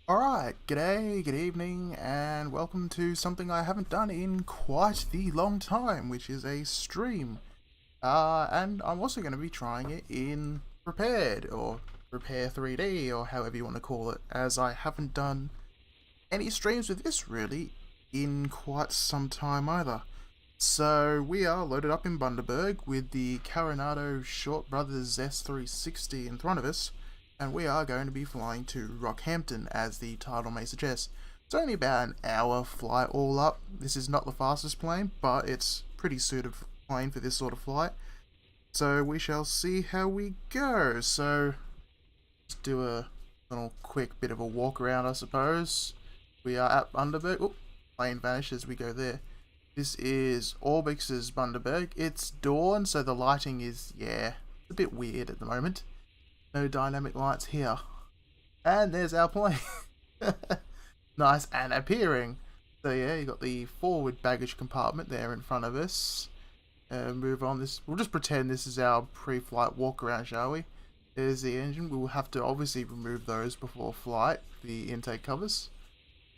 Alright, g'day, good evening, and welcome to something I haven't done in quite the long time, which is a stream. And I'm also going to be trying it in Prepared, or Prepar3D, or however you want to call it, as I haven't done any streams with this, really, in quite some time either. So, we are loaded up in Bundaberg with the Coronado Short Brothers S360 in front of us, and we are going to be flying to Rockhampton, as the title may suggest. It's only about an hour flight all up. This is not the fastest plane, but it's pretty suited plane for this sort of flight. So we shall see how we go. So just do a little quick bit of a walk around, I suppose. We are at Bundaberg. Oh, plane vanished as we go there. This is Orbix's Bundaberg. It's dawn, so the lighting is, a bit weird at the moment. No dynamic lights here. And there's our plane. Nice and appearing. So yeah, you got the forward baggage compartment there in front of us. Move on this. We'll just pretend this is our pre-flight walk around, shall we? There's the engine. We will have to obviously remove those before flight, the intake covers.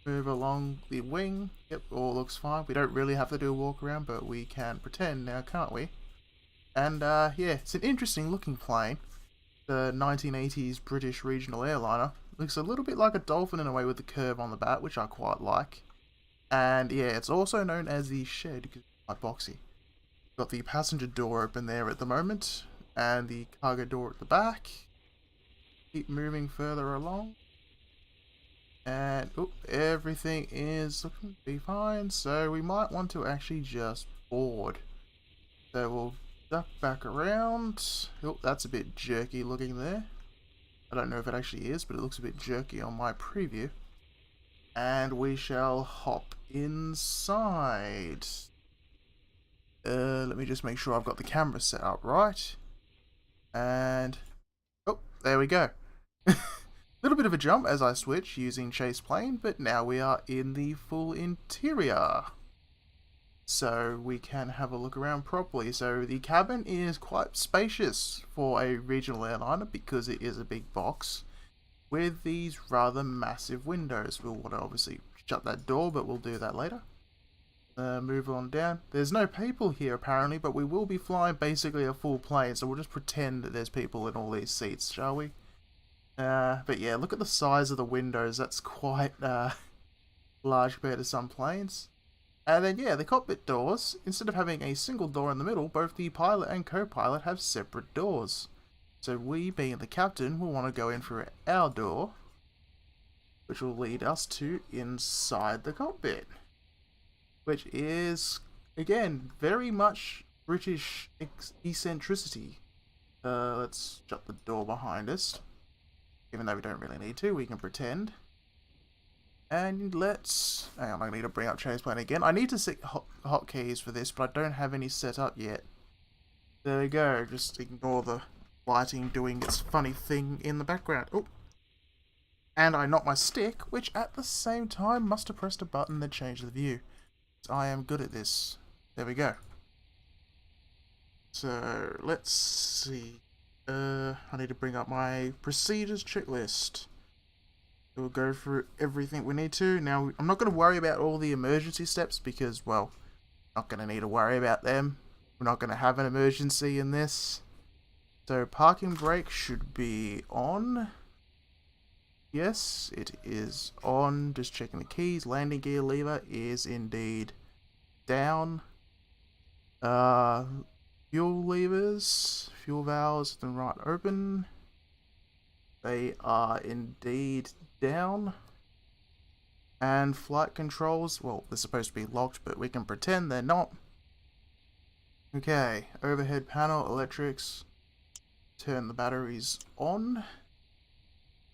Move along the wing. Yep, all looks fine. We don't really have to do a walk around, but we can pretend now, can't we? And yeah, it's an interesting looking plane. The 1980s British regional airliner. Looks a little bit like a dolphin in a way with the curve on the back, which I quite like. And yeah, it's also known as the shed because it's quite boxy. Got the passenger door open there at the moment, and the cargo door at the back. Keep moving further along. And everything is looking to be fine, so we might want to actually just board. So we'll duck back around. Oh, that's a bit jerky looking there. I don't know if it actually is, but it looks a bit jerky on my preview. And we shall hop inside. Let me just make sure I've got the camera set up right. And oh, there we go. Little bit of a jump as I switch using chase plane, but now we are in the full interior. So we can have a look around properly. So the cabin is quite spacious for a regional airliner because it is a big box with these rather massive windows. We'll want to obviously shut that door, but we'll do that later. Move on down. There's no people here apparently, but we will be flying basically a full plane, so we'll just pretend that there's people in all these seats, shall we? But yeah, look at the size of the windows. That's quite large compared to some planes. And then yeah, the cockpit doors, instead of having a single door in the middle, both the pilot and co-pilot have separate doors. So we, being the captain, will want to go in through our door, which will lead us to inside the cockpit. Which is, again, very much British eccentricity. Let's shut the door behind us. Even though we don't really need to, we can pretend. And let's... hang on, I need to bring up chase plane again. I need to set hotkeys for this, but I don't have any set up yet. There we go. Just ignore the lighting doing its funny thing in the background. Oh! And I knocked my stick, which at the same time must have pressed a button that changed the view. So I am good at this. There we go. So, let's see. I need to bring up my procedures checklist. We'll go through everything we need to. Now, I'm not going to worry about all the emergency steps because, well, not going to need to worry about them. We're not going to have an emergency in this. So, parking brake should be on. Yes, it is on. Just checking the keys. Landing gear lever is indeed down. Fuel levers, fuel valves to the right open. They are indeed down. And flight controls, well, they're supposed to be locked, but we can pretend they're not. Okay, overhead panel, electrics. Turn the batteries on.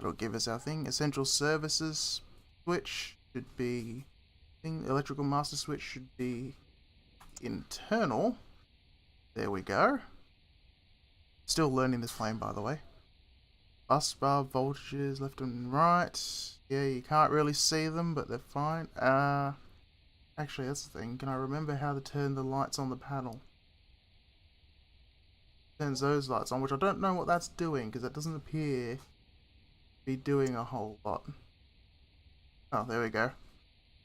It'll give us our thing. Essential services switch should be... electrical master switch should be internal. There we go. Still learning this plane, by the way. Bus bar voltages left and right. Yeah, you can't really see them, but they're fine. Actually, that's the thing. Can I remember how to turn the lights on the panel? Turns those lights on, which I don't know what that's doing, because it doesn't appear to be doing a whole lot. Oh, there we go.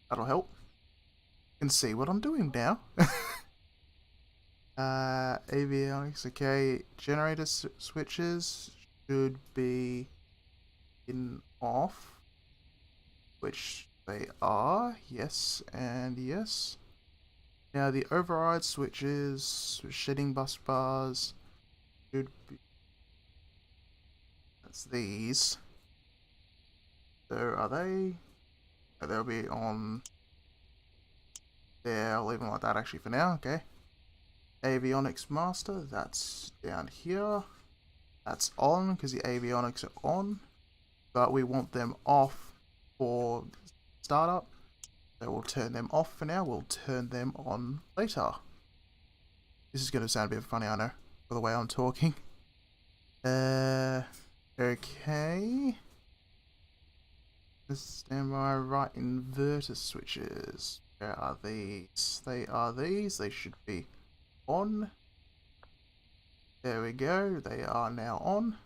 That'll help. You can see what I'm doing now. Avionics, okay. Generator switches should be in off, which they are. Yes and yes. Now the override switches, shedding bus bars, should be. That's these. So are they? Oh, they'll be on there. I'll leave them like that actually for now. Okay. Avionics master, that's down here. That's on because the avionics are on, but we want them off for startup. So we'll turn them off for now. We'll turn them on later. This is going to sound a bit funny, I know, for the way I'm talking. Okay. Standby right inverter switches. Where are these? They are these. They should be on. There we go. They are now on.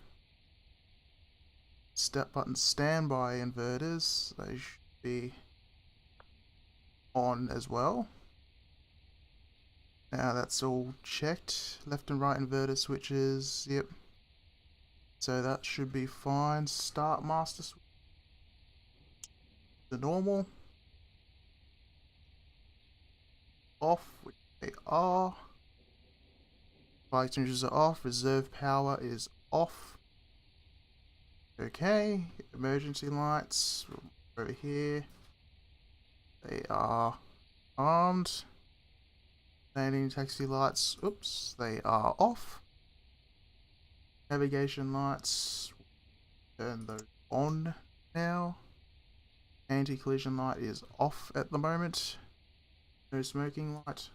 Step button standby inverters. They should be on as well. Now that's all checked. Left and right inverter switches. Yep. So that should be fine. Start master switch. The normal. Off, which they are. Fire extinguishers are off. Reserve power is off. Okay. Emergency lights over here. They are armed. Landing taxi lights. Oops. They are off. Navigation lights. Turn those on now. Anti-collision light is off at the moment. No smoking light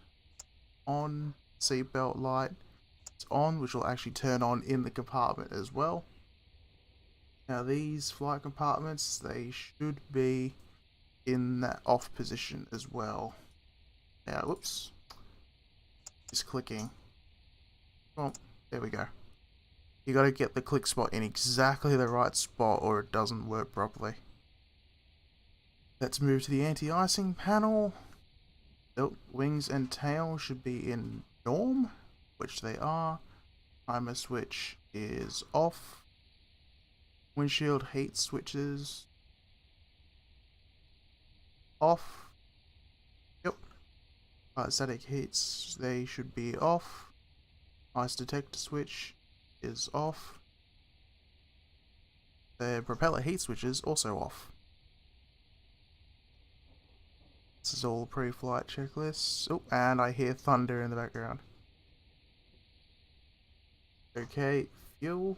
on. Seatbelt light is on, which will actually turn on in the compartment as well. Now these flight compartments, they should be in that off position as well. Now, whoops. It's clicking. Well, there we go. You gotta get the click spot in exactly the right spot or it doesn't work properly. Let's move to the anti-icing panel. Wings and tail should be in norm, which they are. Timer switch is off. Windshield heat switches off. Yep. Static heats, they should be off. Ice detector switch is off. The propeller heat switch is also off. This is all pre-flight checklists. Oh, and I hear thunder in the background. Okay, fuel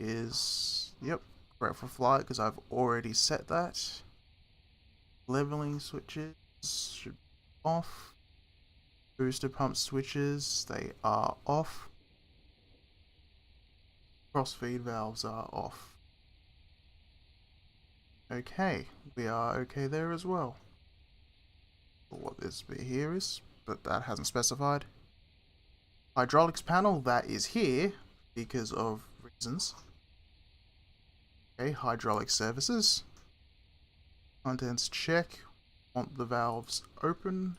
is, yep, correct for flight because I've already set that. Leveling switches should be off. Booster pump switches, they are off. Cross-feed valves are off. Okay, we are okay there as well. What this bit here is, but that hasn't specified. Hydraulics panel, that is here because of reasons. Okay, hydraulic services. Contents check. Want the valves open.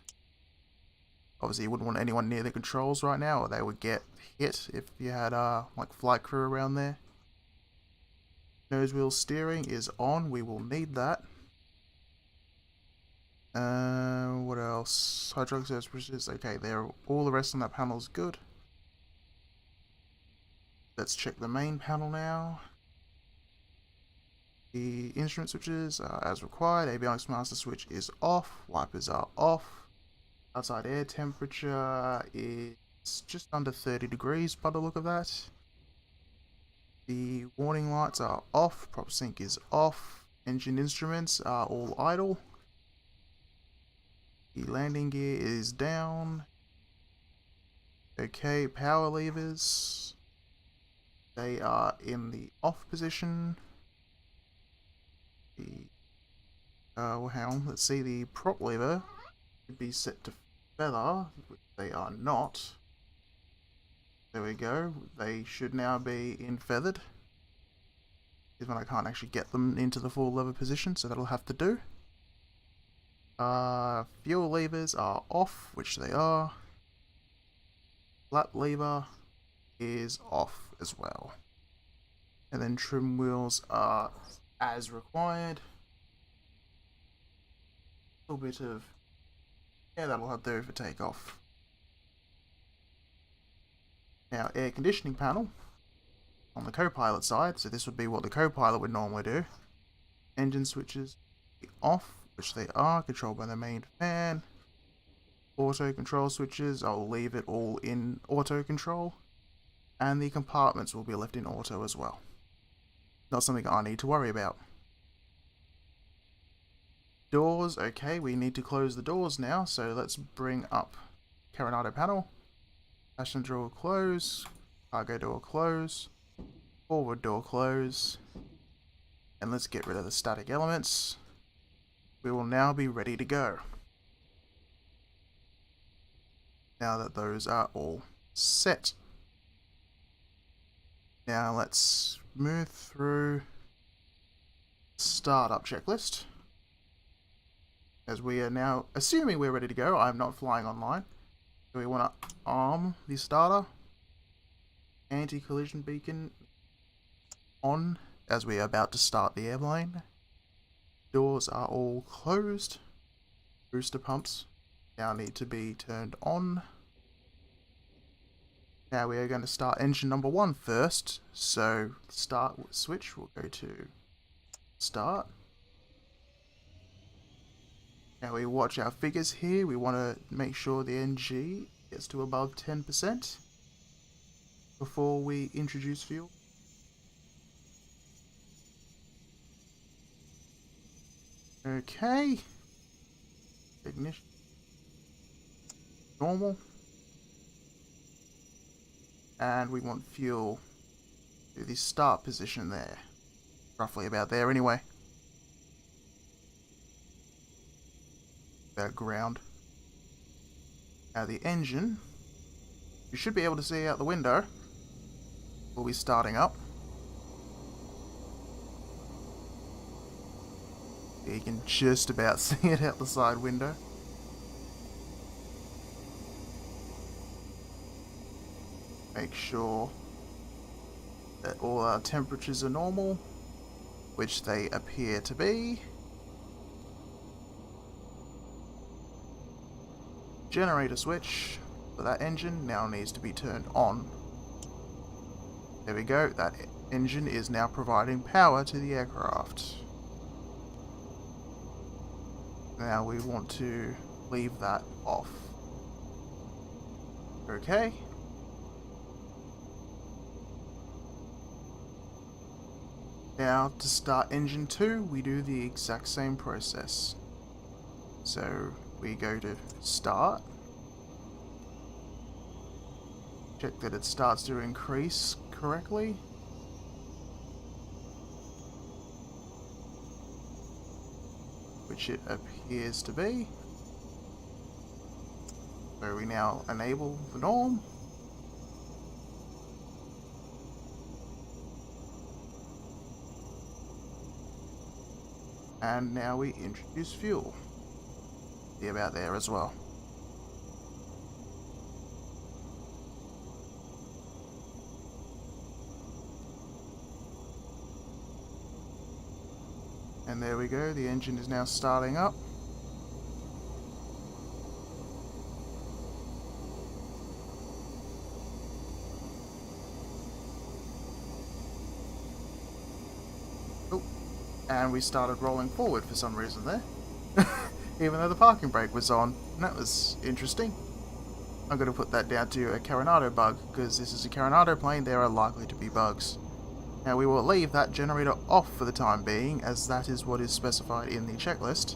Obviously you wouldn't want anyone near the controls right now or they would get hit if you had like flight crew around there. Nose wheel steering is on, we will need that. What else? Hydraulic services, okay, there. All the rest on that panel is good. Let's check the main panel now. The instrument switches are as required. Avionics master switch is off. Wipers are off. Outside air temperature is just under 30 degrees by the look of that. The warning lights are off. Prop sync is off. Engine instruments are all idle. The landing gear is down. Okay, power levers. They are in the off position. Well, hang on, let's see, the prop lever should be set to feather, which they are not. There we go, they should now be in feathered. is when I can't actually get them into the full lever position, so that'll have to do. Fuel levers are off, which they are. Flap lever is off as well. And then trim wheels are as required. A little bit of, yeah, that'll have to do for takeoff. Now, air conditioning panel on the co-pilot side, so this would be what the co-pilot would normally do. Engine switches off, which they are, controlled by the main fan. Auto control switches, I'll leave it all in auto control. And the compartments will be left in auto as well. Not something I need to worry about. Doors, okay, we need to close the doors now, so let's bring up Coronado panel. Passenger door close, cargo door close, forward door close, and let's get rid of the static elements. We will now be ready to go. Now that those are all set. Now let's move through startup checklist. As we are now assuming we're ready to go, I'm not flying online. So we want to arm the starter. Anti-collision beacon on as we are about to start the airplane. Doors are all closed. Booster pumps now need to be turned on. Now we are going to start engine number 1 first. So start switch will go to start. Now we watch our figures here. We want to make sure the NG gets to above 10% before we introduce fuel. Okay. Ignition. Normal. And we want fuel to the start position there. Roughly about there anyway. About ground. Now the engine, you should be able to see out the window, will be starting up. You can just about see it out the side window. Make sure that all our temperatures are normal, which they appear to be. Generator switch for that engine now needs to be turned on. There we go, that engine is now providing power to the aircraft. Now we want to leave that off. Okay. Now to start engine 2, we do the exact same process. So we go to start. Check that it starts to increase correctly. Which it appears to be. So we now enable the norm. And now we introduce fuel. Be about there as well. And there we go, the engine is now starting up. Oh, and we started rolling forward for some reason there. Even though the parking brake was on. That was interesting. I'm going to put that down to a Coronado bug, because this is a Coronado plane, there are likely to be bugs. Now we will leave that generator off for the time being, as that is what is specified in the checklist.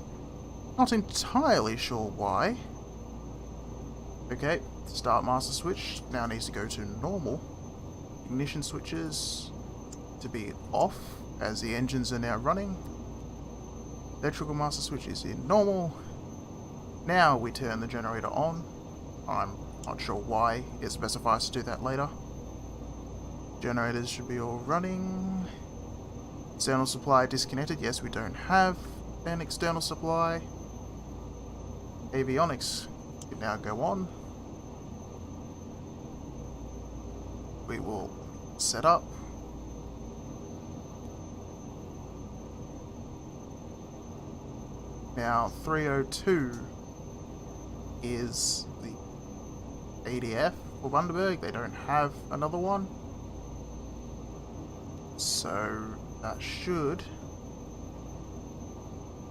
Not entirely sure why. Okay, start master switch now needs to go to normal. Ignition switches to be off, as the engines are now running. Electrical master switch is in normal. Now we turn the generator on. I'm not sure why it specifies to do that later. Generators should be all running. External supply disconnected. Yes, we don't have an external supply. Avionics can now go on. We will set up. Now 302 is the ADF for Bundaberg. They don't have another one. So that should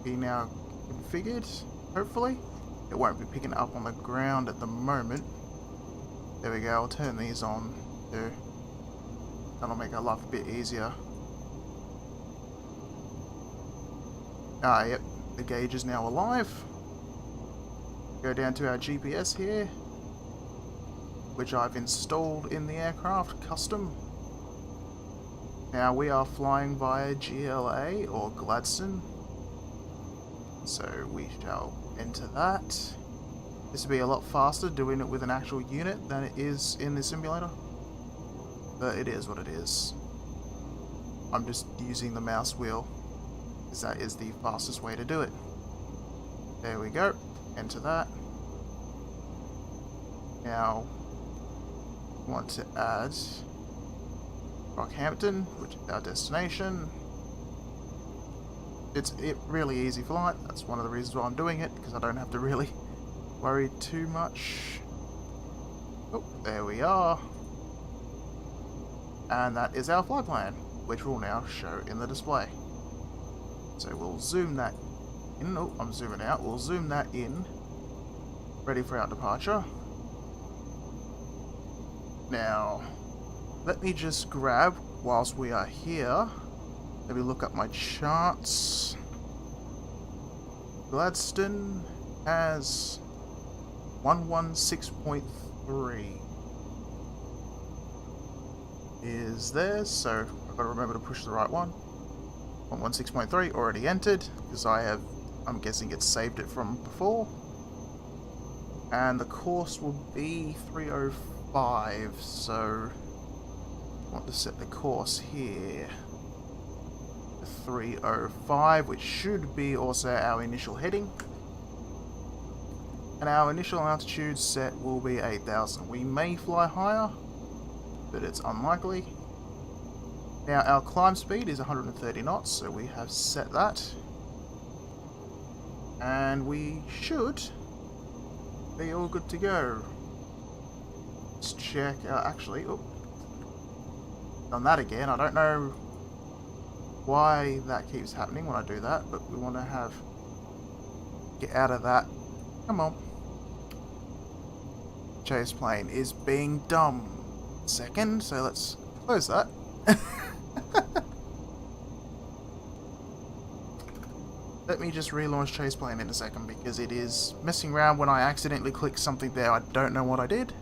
be now configured, hopefully. It won't be picking up on the ground at the moment. There we go, I'll turn these on too. That'll make our life a bit easier. Ah, yep, the gauge is now alive. Go down to our GPS here, which I've installed in the aircraft, custom. Now we are flying via GLA or Gladstone, so we shall enter that. This will be a lot faster doing it with an actual unit than it is in the simulator, but it is what it is. I'm just using the mouse wheel, because that is the fastest way to do it. There we go, enter that. Now, I want to add Rockhampton, which is our destination. It's a really easy flight. That's one of the reasons why I'm doing it, because I don't have to really worry too much. Oh, there we are. And that is our flight plan, which will now show in the display. So we'll zoom that in. Oh, I'm zooming out. We'll zoom that in. Ready for our departure. Now, let me just grab, whilst we are here, let me look up my charts. Gladstone has 116.3 is there, so I've got to remember to push the right one. 116.3 already entered, because I'm guessing it's saved it from before. And the course will be 305, so I want to set the course here. 305, which should be also our initial heading. And our initial altitude set will be 8,000. We may fly higher, but it's unlikely. Now our climb speed is 130 knots, so we have set that. And we should be all good to go. Let's check, actually, oh, done that again. I don't know why that keeps happening when I do that, but we want to get out of that. Come on. Chase plane is being dumb. Second, so let's close that. Let me just relaunch chase plane in a second, because it is messing around when I accidentally click something there. I don't know what I did,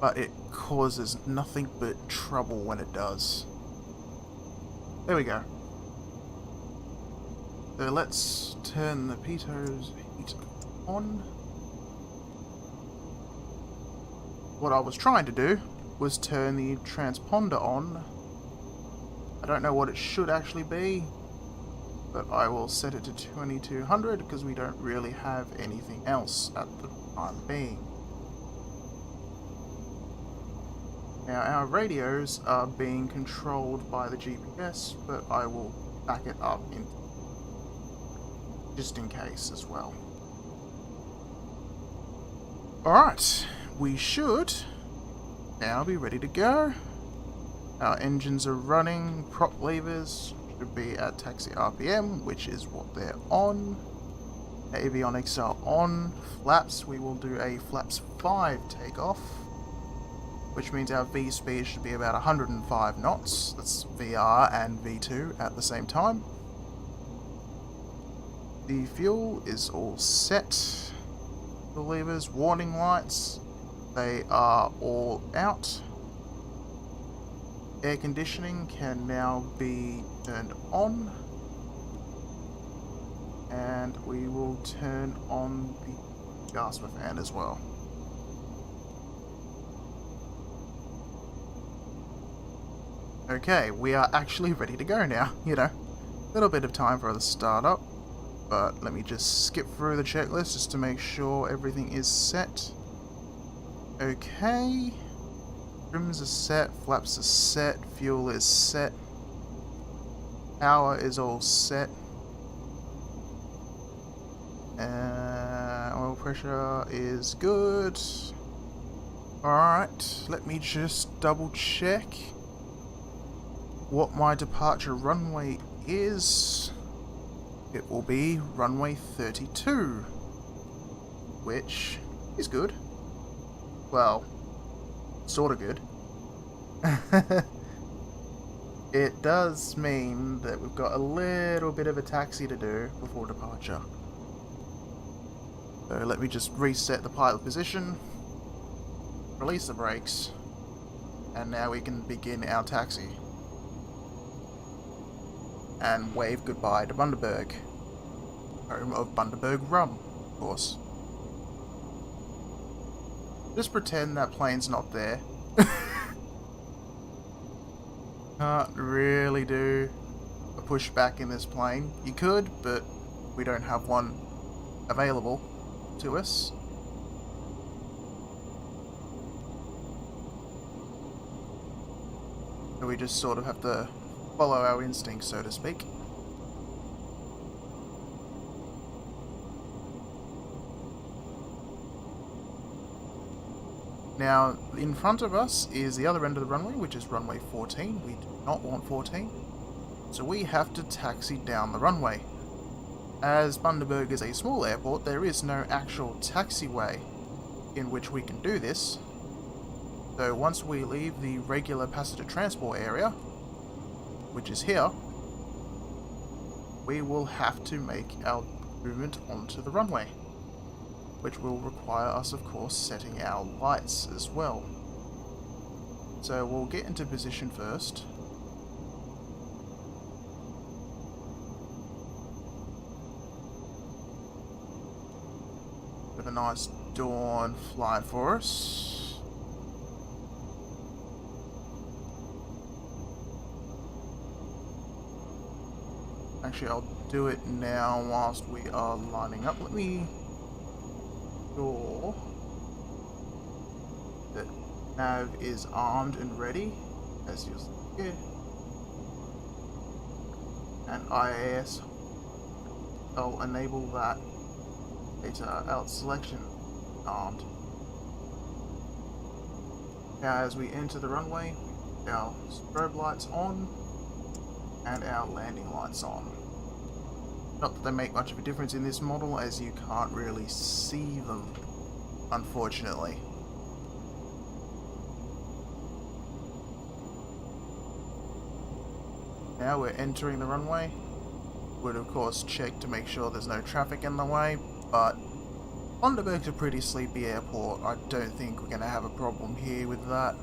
but it causes nothing but trouble when it does. There we go. So let's turn the pitot heat on. What I was trying to do was turn the transponder on. I don't know what it should actually be, but I will set it to 2200 because we don't really have anything else at the time being. Now our radios are being controlled by the GPS, but I will back it up just in case as well. Alright, we should now be ready to go. Our engines are running, prop levers should be at taxi RPM, which is what they're on. Avionics are on. Flaps, we will do a flaps 5 takeoff, which means our V speed should be about 105 knots. That's VR and V2 at the same time. The fuel is all set. The levers, warning lights, they are all out. Air conditioning can now be turned on. And we will turn on the gasper fan as well. Okay, we are actually ready to go now, you know. Little bit of time for the startup, but let me just skip through the checklist just to make sure everything is set. Okay. Trims are set, flaps are set, fuel is set. Power is all set. Oil pressure is good. Alright, let me just double check what my departure runway is. It will be runway 32, which is good. Well, sort of good. It does mean that we've got a little bit of a taxi to do before departure. So let me just reset the pilot position, release the brakes, and now we can begin our taxi. And wave goodbye to Bundaberg, home of Bundaberg rum, of course. Just pretend that plane's not there. Can't really do a pushback in this plane. You could, but we don't have one available to us. So we just sort of have to follow our instincts, so to speak. Now, in front of us is the other end of the runway, which is runway 14. We do not want 14. So we have to taxi down the runway. As Bundaberg is a small airport, there is no actual taxiway in which we can do this. So once we leave the regular passenger transport area, which is here, we will have to make our movement onto the runway, which will require us, of course, setting our lights as well. So we'll get into position first. With a nice dawn flying for us. Actually, I'll do it now whilst we are lining up. Let me sure that nav is armed and ready, as you'll see here. And IAS, I'll enable that data out selection armed. Now as we enter the runway, our strobe lights on and our landing lights on. Not that they make much of a difference in this model, as you can't really see them, unfortunately. Now we're entering the runway. Would of course check to make sure there's no traffic in the way, but Bundaberg's a pretty sleepy airport. I don't think we're going to have a problem here with that.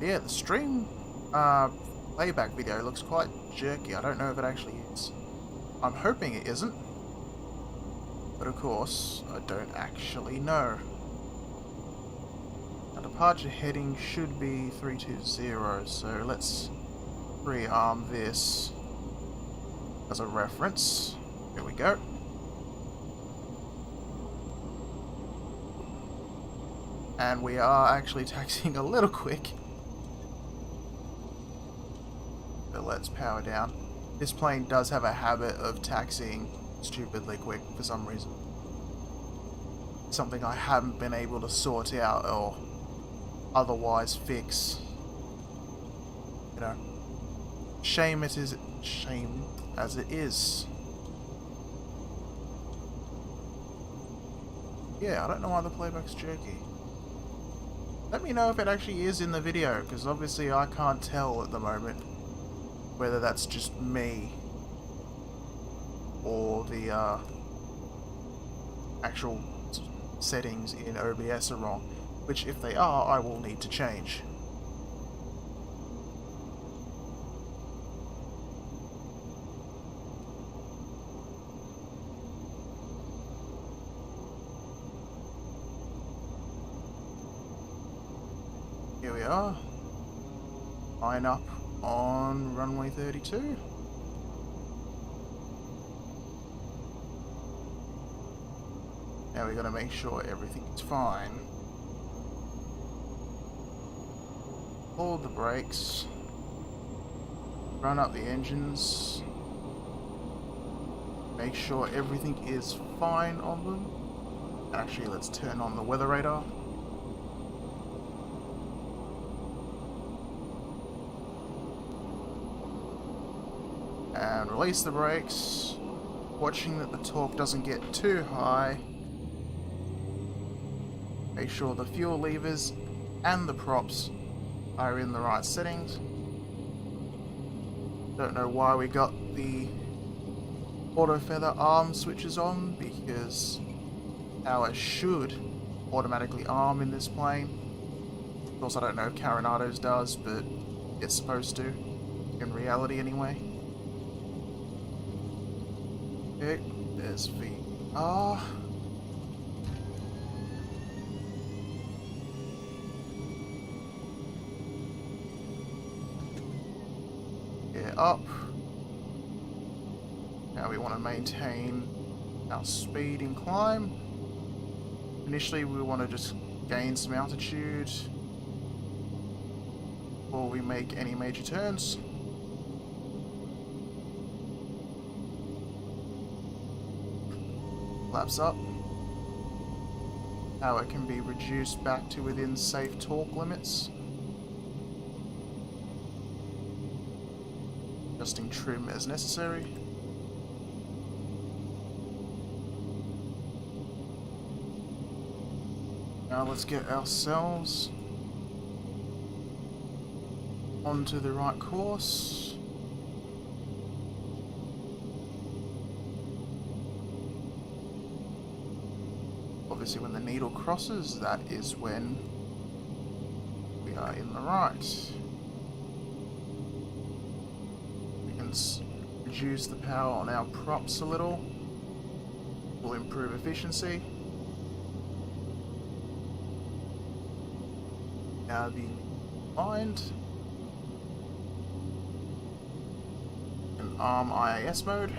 Yeah, the stream playback video looks quite jerky. I don't know if it actually is. I'm hoping it isn't. But of course, I don't actually know. Our departure heading should be 320, so let's rearm this as a reference. Here we go. And we are actually taxiing a little quick. So let's power down. This plane does have a habit of taxiing stupidly quick for some reason. Something I haven't been able to sort out or otherwise fix. You know, shame as it is. Yeah, I don't know why the playback's jerky. Let me know if it actually is in the video, because obviously I can't tell at the moment whether that's just me or the actual settings in OBS are wrong, which if they are, I will need to change. are. Line up on runway 32. Now we gotta make sure everything's fine. Hold the brakes. Run up the engines. Make sure everything is fine on them. And actually, let's turn on the weather radar. And release the brakes. Watching that the torque doesn't get too high. Make sure the fuel levers and the props are in the right settings. Don't know why we got the auto feather arm switches on, because power should automatically arm in this plane. Of course, I don't know if Coronado's does, but it's supposed to, in reality anyway. Okay, there's VR. Up. Now we want to maintain our speed in climb. Initially we want to just gain some altitude before we make any major turns. Flaps up. Power can be reduced back to within safe torque limits. Adjusting trim as necessary. Now let's get ourselves onto the right course. Obviously when the needle crosses, that is when we are in the right. Reduce the power on our props a little. Will improve efficiency. Now the mind and arm IAS mode.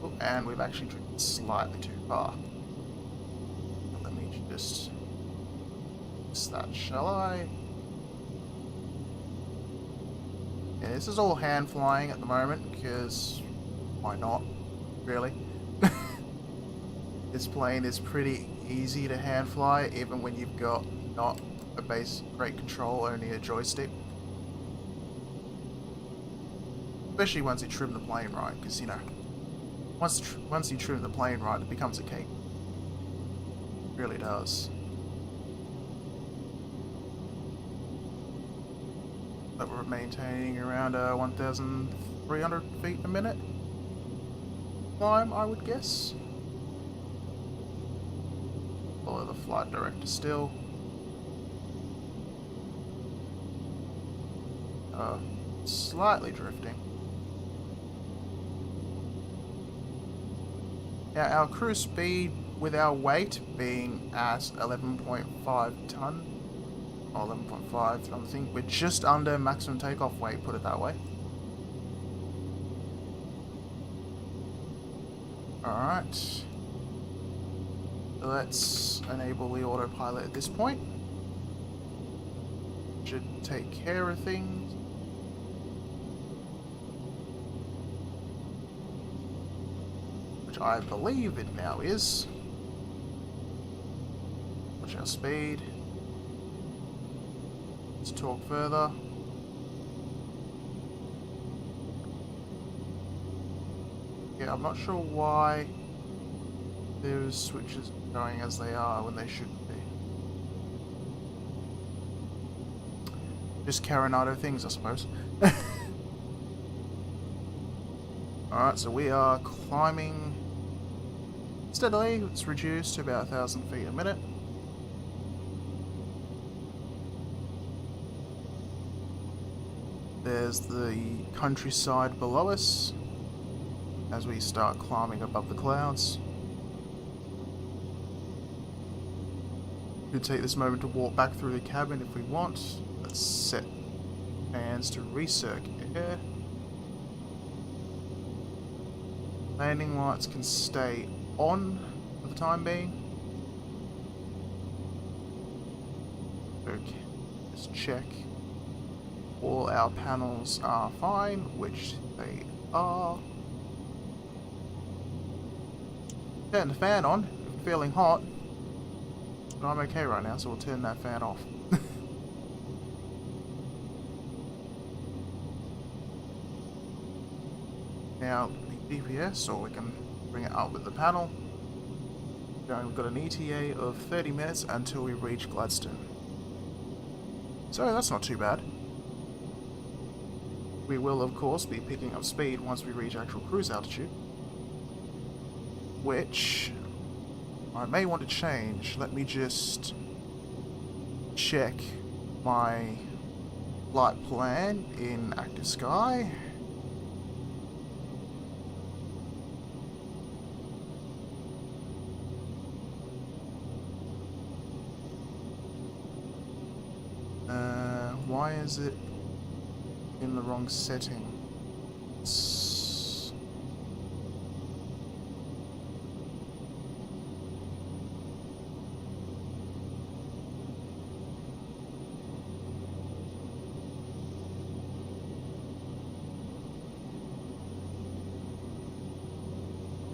Oh, and we've actually drifted slightly too far. Let me just fix that, shall I? Yeah, this is all hand flying at the moment, because why not, really? This plane is pretty easy to hand fly, even when you've got not a base great control, only a joystick. Especially once you trim the plane right, because, you know, once you trim the plane right, it becomes a cake. It really does. But we're maintaining around 1,300 feet a minute climb, I would guess. Follow the flight director still. Slightly drifting. Now our cruise speed with our weight being at 11.5 ton. 11.5 something. We're just under maximum takeoff weight, put it that way. Alright. Let's enable the autopilot at this point. Should take care of things. Which I believe it now is. Watch our speed. Let's talk further. Yeah, I'm not sure why those switches are going as they are when they shouldn't be. Just Coronado things, I suppose. Alright, so we are climbing steadily. It's reduced to about 1,000 feet a minute. There's the countryside below us as we start climbing above the clouds. We could take this moment to walk back through the cabin if we want. Let's set fans to recirc air. Landing lights can stay on for the time being. Okay, let's check. All our panels are fine, which they are. Turn the fan on. If feeling hot. But I'm okay right now, so we'll turn that fan off. Now, the DPS, or we can bring it up with the panel. We've got an ETA of 30 minutes until we reach Gladstone. So that's not too bad. We will, of course, be picking up speed once we reach actual cruise altitude. Which I may want to change. Let me just check my flight plan in active sky. Why is it in the wrong setting?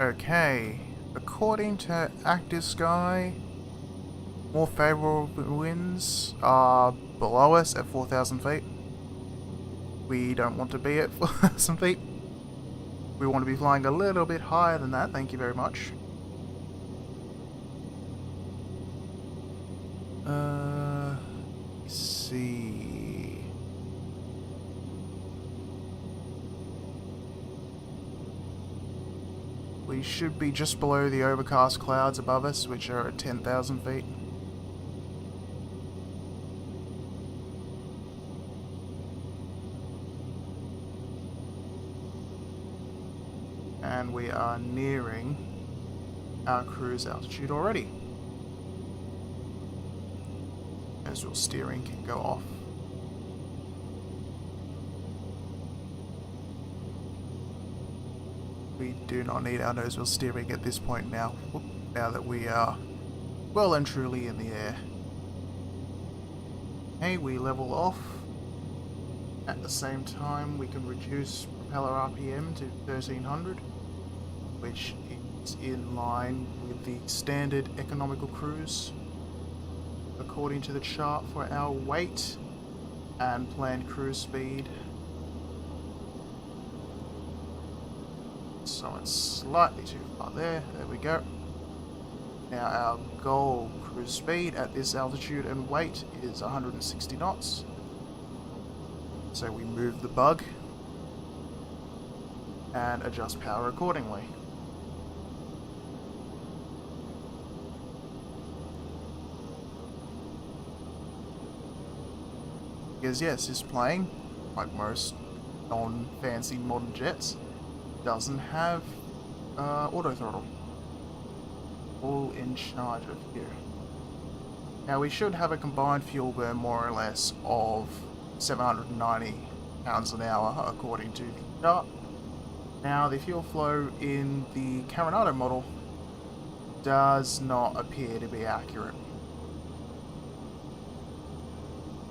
Okay, according to active sky, more favourable winds are below us at 4,000 feet. We don't want to be at 4,000 feet. We want to be flying a little bit higher than that, thank you very much. Let's see. We should be just below the overcast clouds above us, which are at 10,000 feet. And we are nearing our cruise altitude already. As well, steering can go off. We do not need our nose wheel steering at this point now, now that we are well and truly in the air. Okay, we level off. At the same time, we can reduce propeller RPM to 1300, which is in line with the standard economical cruise according to the chart for our weight and planned cruise speed. So it's slightly too far there. There we go. Now our goal cruise speed at this altitude and weight is 160 knots. So we move the bug and adjust power accordingly. Because yes, this plane, like most non-fancy modern jets, doesn't have auto throttle. All in charge of here. Now we should have a combined fuel burn more or less of 790 pounds an hour according to the chart. Now the fuel flow in the Carinado model does not appear to be accurate.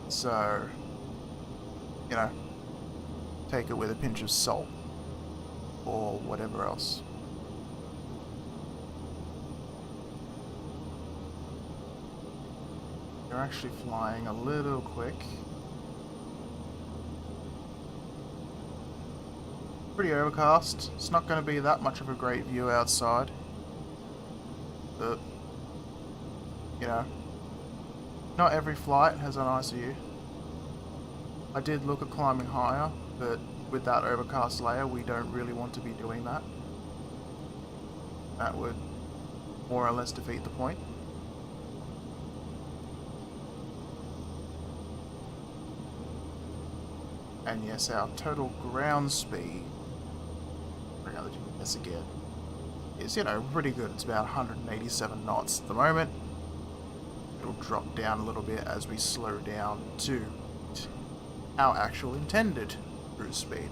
So, you know, take it with a pinch of salt or whatever else. You're actually flying a little quick. Pretty overcast. It's not going to be that much of a great view outside. But, you know, not every flight has a nice view. I did look at climbing higher, but with that overcast layer, we don't really want to be doing that. That would more or less defeat the point. And yes, our total ground speed, bring out the GPS again, is, you know, pretty good. It's about 187 knots at the moment. it'll drop down a little bit as we slow down to our actual intended cruise speed.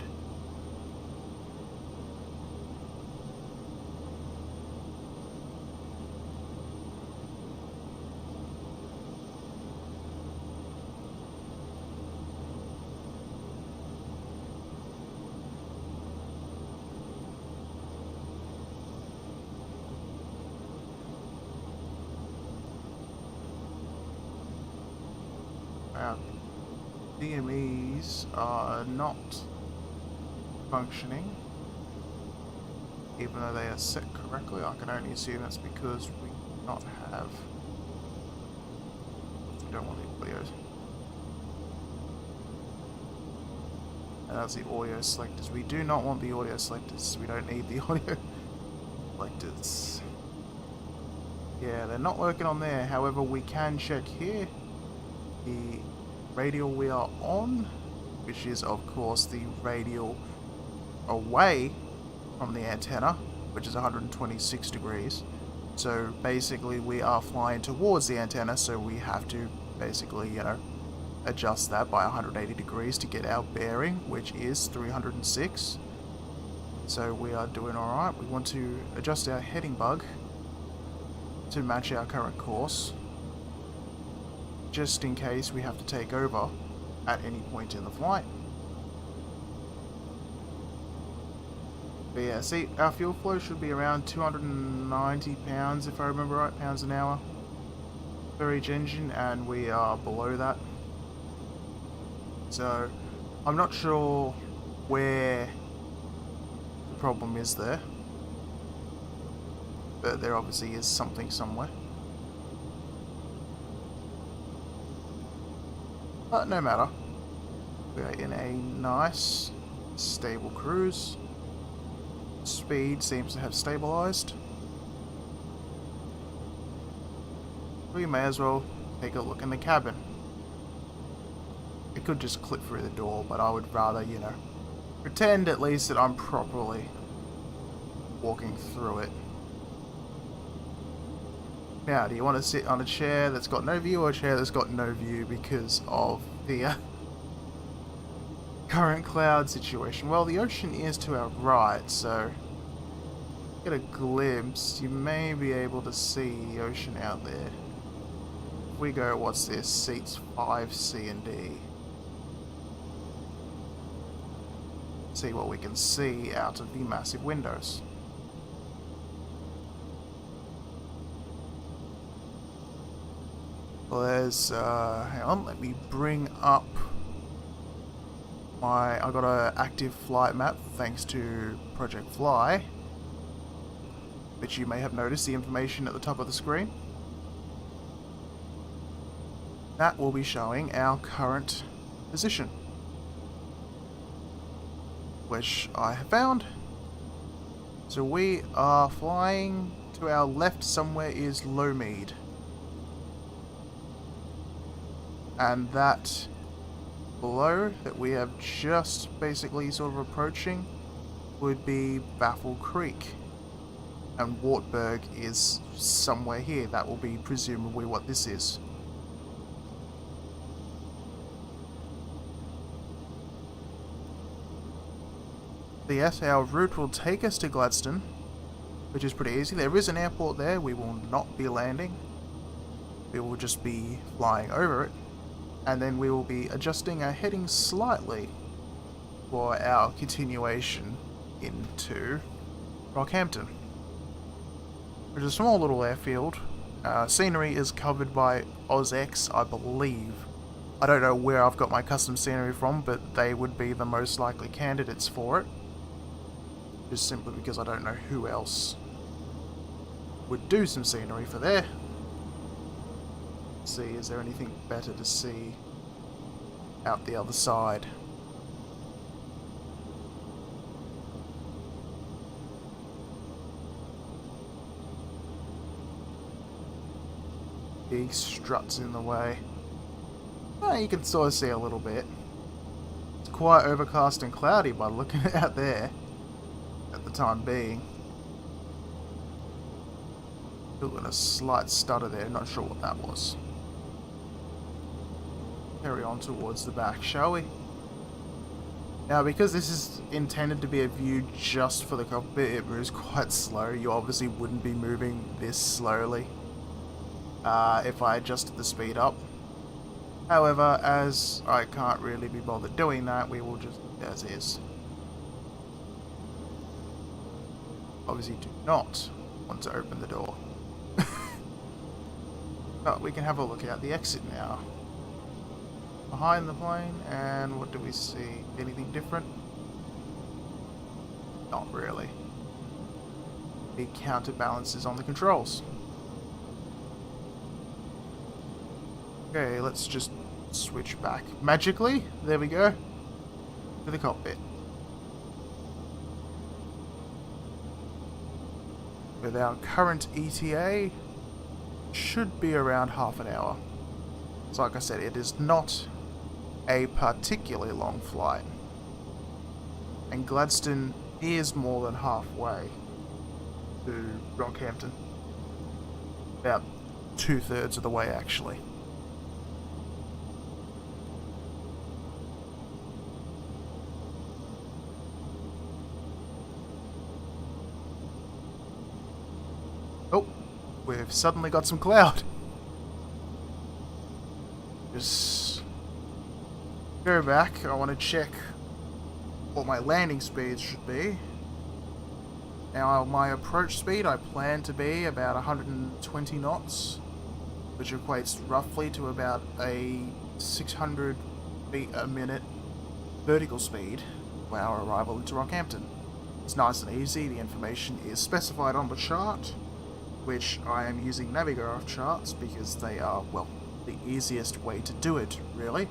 Our DMEs are not functioning, even though they are set correctly. I can only assume that's because we do not have. We don't want the audios. And that's the audio selectors. We do not want the audio selectors. We don't need the audio selectors. Yeah, they're not working on there. However, we can check here. The radial we are on, which is of course the radial away from the antenna, which is 126 degrees. So basically we are flying towards the antenna, so we have to basically, you know, adjust that by 180 degrees to get our bearing, which is 306. So we are doing alright. We want to adjust our heading bug to match our current course, just in case we have to take over at any point in the flight. But yeah, see, our fuel flow should be around 290 pounds, if I remember right, pounds an hour for each engine, and we are below that. So, I'm not sure where the problem is there, but there obviously is something somewhere. But no matter, we are in a nice, stable cruise. Speed seems to have stabilized. We may as well take a look in the cabin. It could just clip through the door, but I would rather, you know, pretend at least that I'm properly walking through it. Now, do you want to sit on a chair that's got no view or a chair that's got no view because of the current cloud situation? Well, the ocean is to our right, so get a glimpse. You may be able to see the ocean out there. If we go, what's this? Seats 5, C, and D. See what we can see out of the massive windows. Well, there's, hang on, let me bring up I got an active flight map thanks to Project Fly, which you may have noticed the information at the top of the screen. That will be showing our current position, which I have found. So we are flying to our left somewhere is Lowmead. And that below that we have just basically sort of approaching would be Baffle Creek. And Wartburg is somewhere here. That will be presumably what this is. But yes, our route will take us to Gladstone, which is pretty easy. There is an airport there. We will not be landing. We will just be flying over it. And then we will be adjusting our heading slightly for our continuation into Rockhampton, which is a small little airfield. Scenery is covered by OzX, I believe. I don't know where I've got my custom scenery from, but they would be the most likely candidates for it. Just simply because I don't know who else would do some scenery for there. See, is there anything better to see out the other side? Big struts in the way. Oh, you can sort of see a little bit. It's quite overcast and cloudy by looking out there at the time being. Still got a slight stutter there, not sure what that was. carry on towards the back, shall we? Now, because this is intended to be a view just for the cockpit, it moves quite slow. You obviously wouldn't be moving this slowly if I adjusted the speed up. However, as I can't really be bothered doing that, we will just as is. Obviously do not want to open the door. But we can have a look at the exit now. Behind the plane, and what do we see? Anything different? Not really. Big counterbalances on the controls. Okay, let's just switch back. Magically, there we go, to the cockpit. With our current ETA, should be around half an hour. So like I said, it is not a particularly long flight. And Gladstone is more than halfway to Rockhampton. About 2/3 of the way, actually. Oh, we've suddenly got some cloud. Just go back. I want to check what my landing speed should be. Now, my approach speed I plan to be about 120 knots, which equates roughly to about a 600 feet a minute vertical speed for our arrival into Rockhampton. It's nice and easy. The information is specified on the chart, which I am using Navigograph charts because they are, well, the easiest way to do it, really.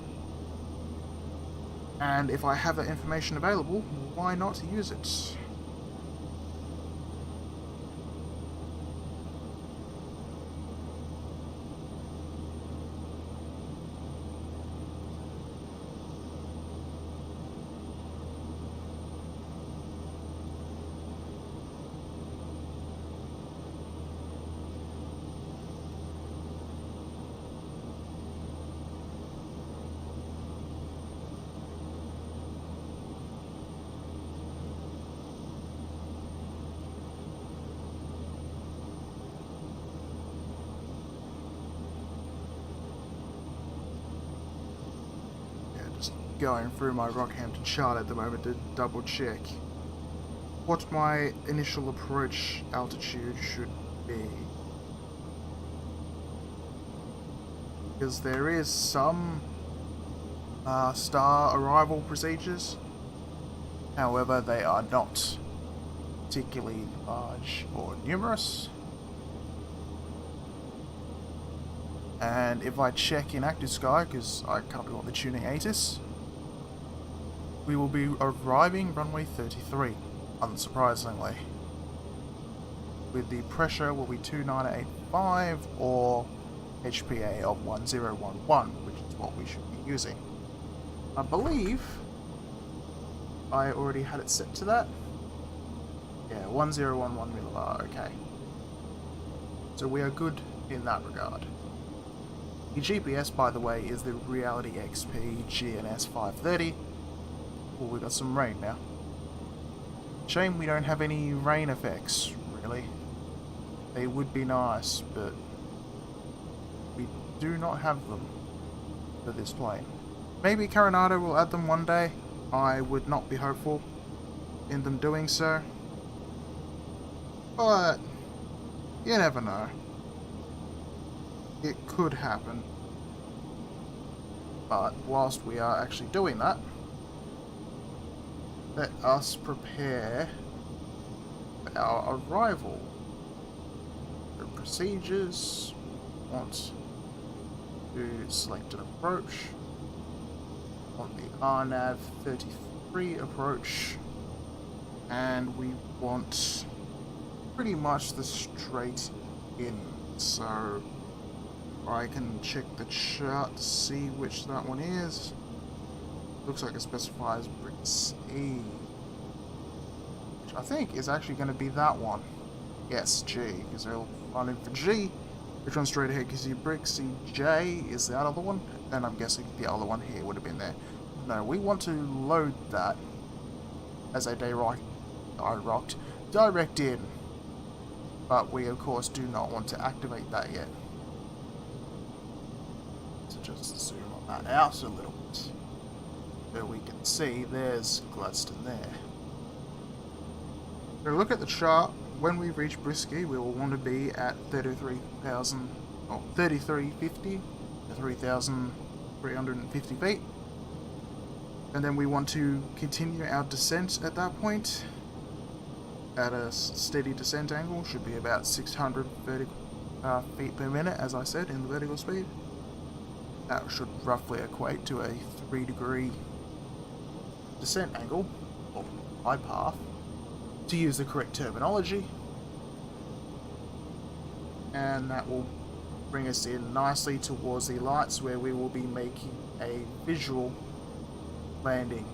And if I have that information available, why not use it? Going through my Rockhampton chart at the moment to double check what my initial approach altitude should be, because there is some star arrival procedures, however they are not particularly large or numerous. And if I check in active sky, because I can't be on the tuning ATIS, we will be arriving runway 33, unsurprisingly. With the pressure will be 2985 or HPA of 1011, which is what we should be using. I believe I already had it set to that. Yeah, 1011 millibar, okay. So we are good in that regard. The GPS, by the way, is the Reality XP GNS 530. Oh, we got some rain now. Shame we don't have any rain effects, really. They would be nice, but we do not have them for this plane. Maybe Coronado will add them one day. I would not be hopeful in them doing so. But you never know. It could happen. But whilst we are actually doing that, let us prepare for our arrival. The procedures, want to select an approach, want the RNAV 33 approach, and we want pretty much the straight in. So I can check the chart to see which that one is. Looks like it specifies bricks E, which I think is actually going to be that one. Yes, G, because they're all running for G. Which one's straight ahead? Because you brick C, J is the other one. And I'm guessing the other one here would have been there. No, we want to load that as a direct in. But we of course do not want to activate that yet. So just zoom on that out a little bit. So we can see there's Gladstone there. So look at the chart. When we reach Brisky, we will want to be at 33,000, or 3350, 3,350 feet. And then we want to continue our descent at that point. At a steady descent angle, should be about 600 feet per minute, as I said, in the vertical speed. That should roughly equate to a 3-degree descent angle, or glide path, to use the correct terminology. And that will bring us in nicely towards the lights, where we will be making a visual landing,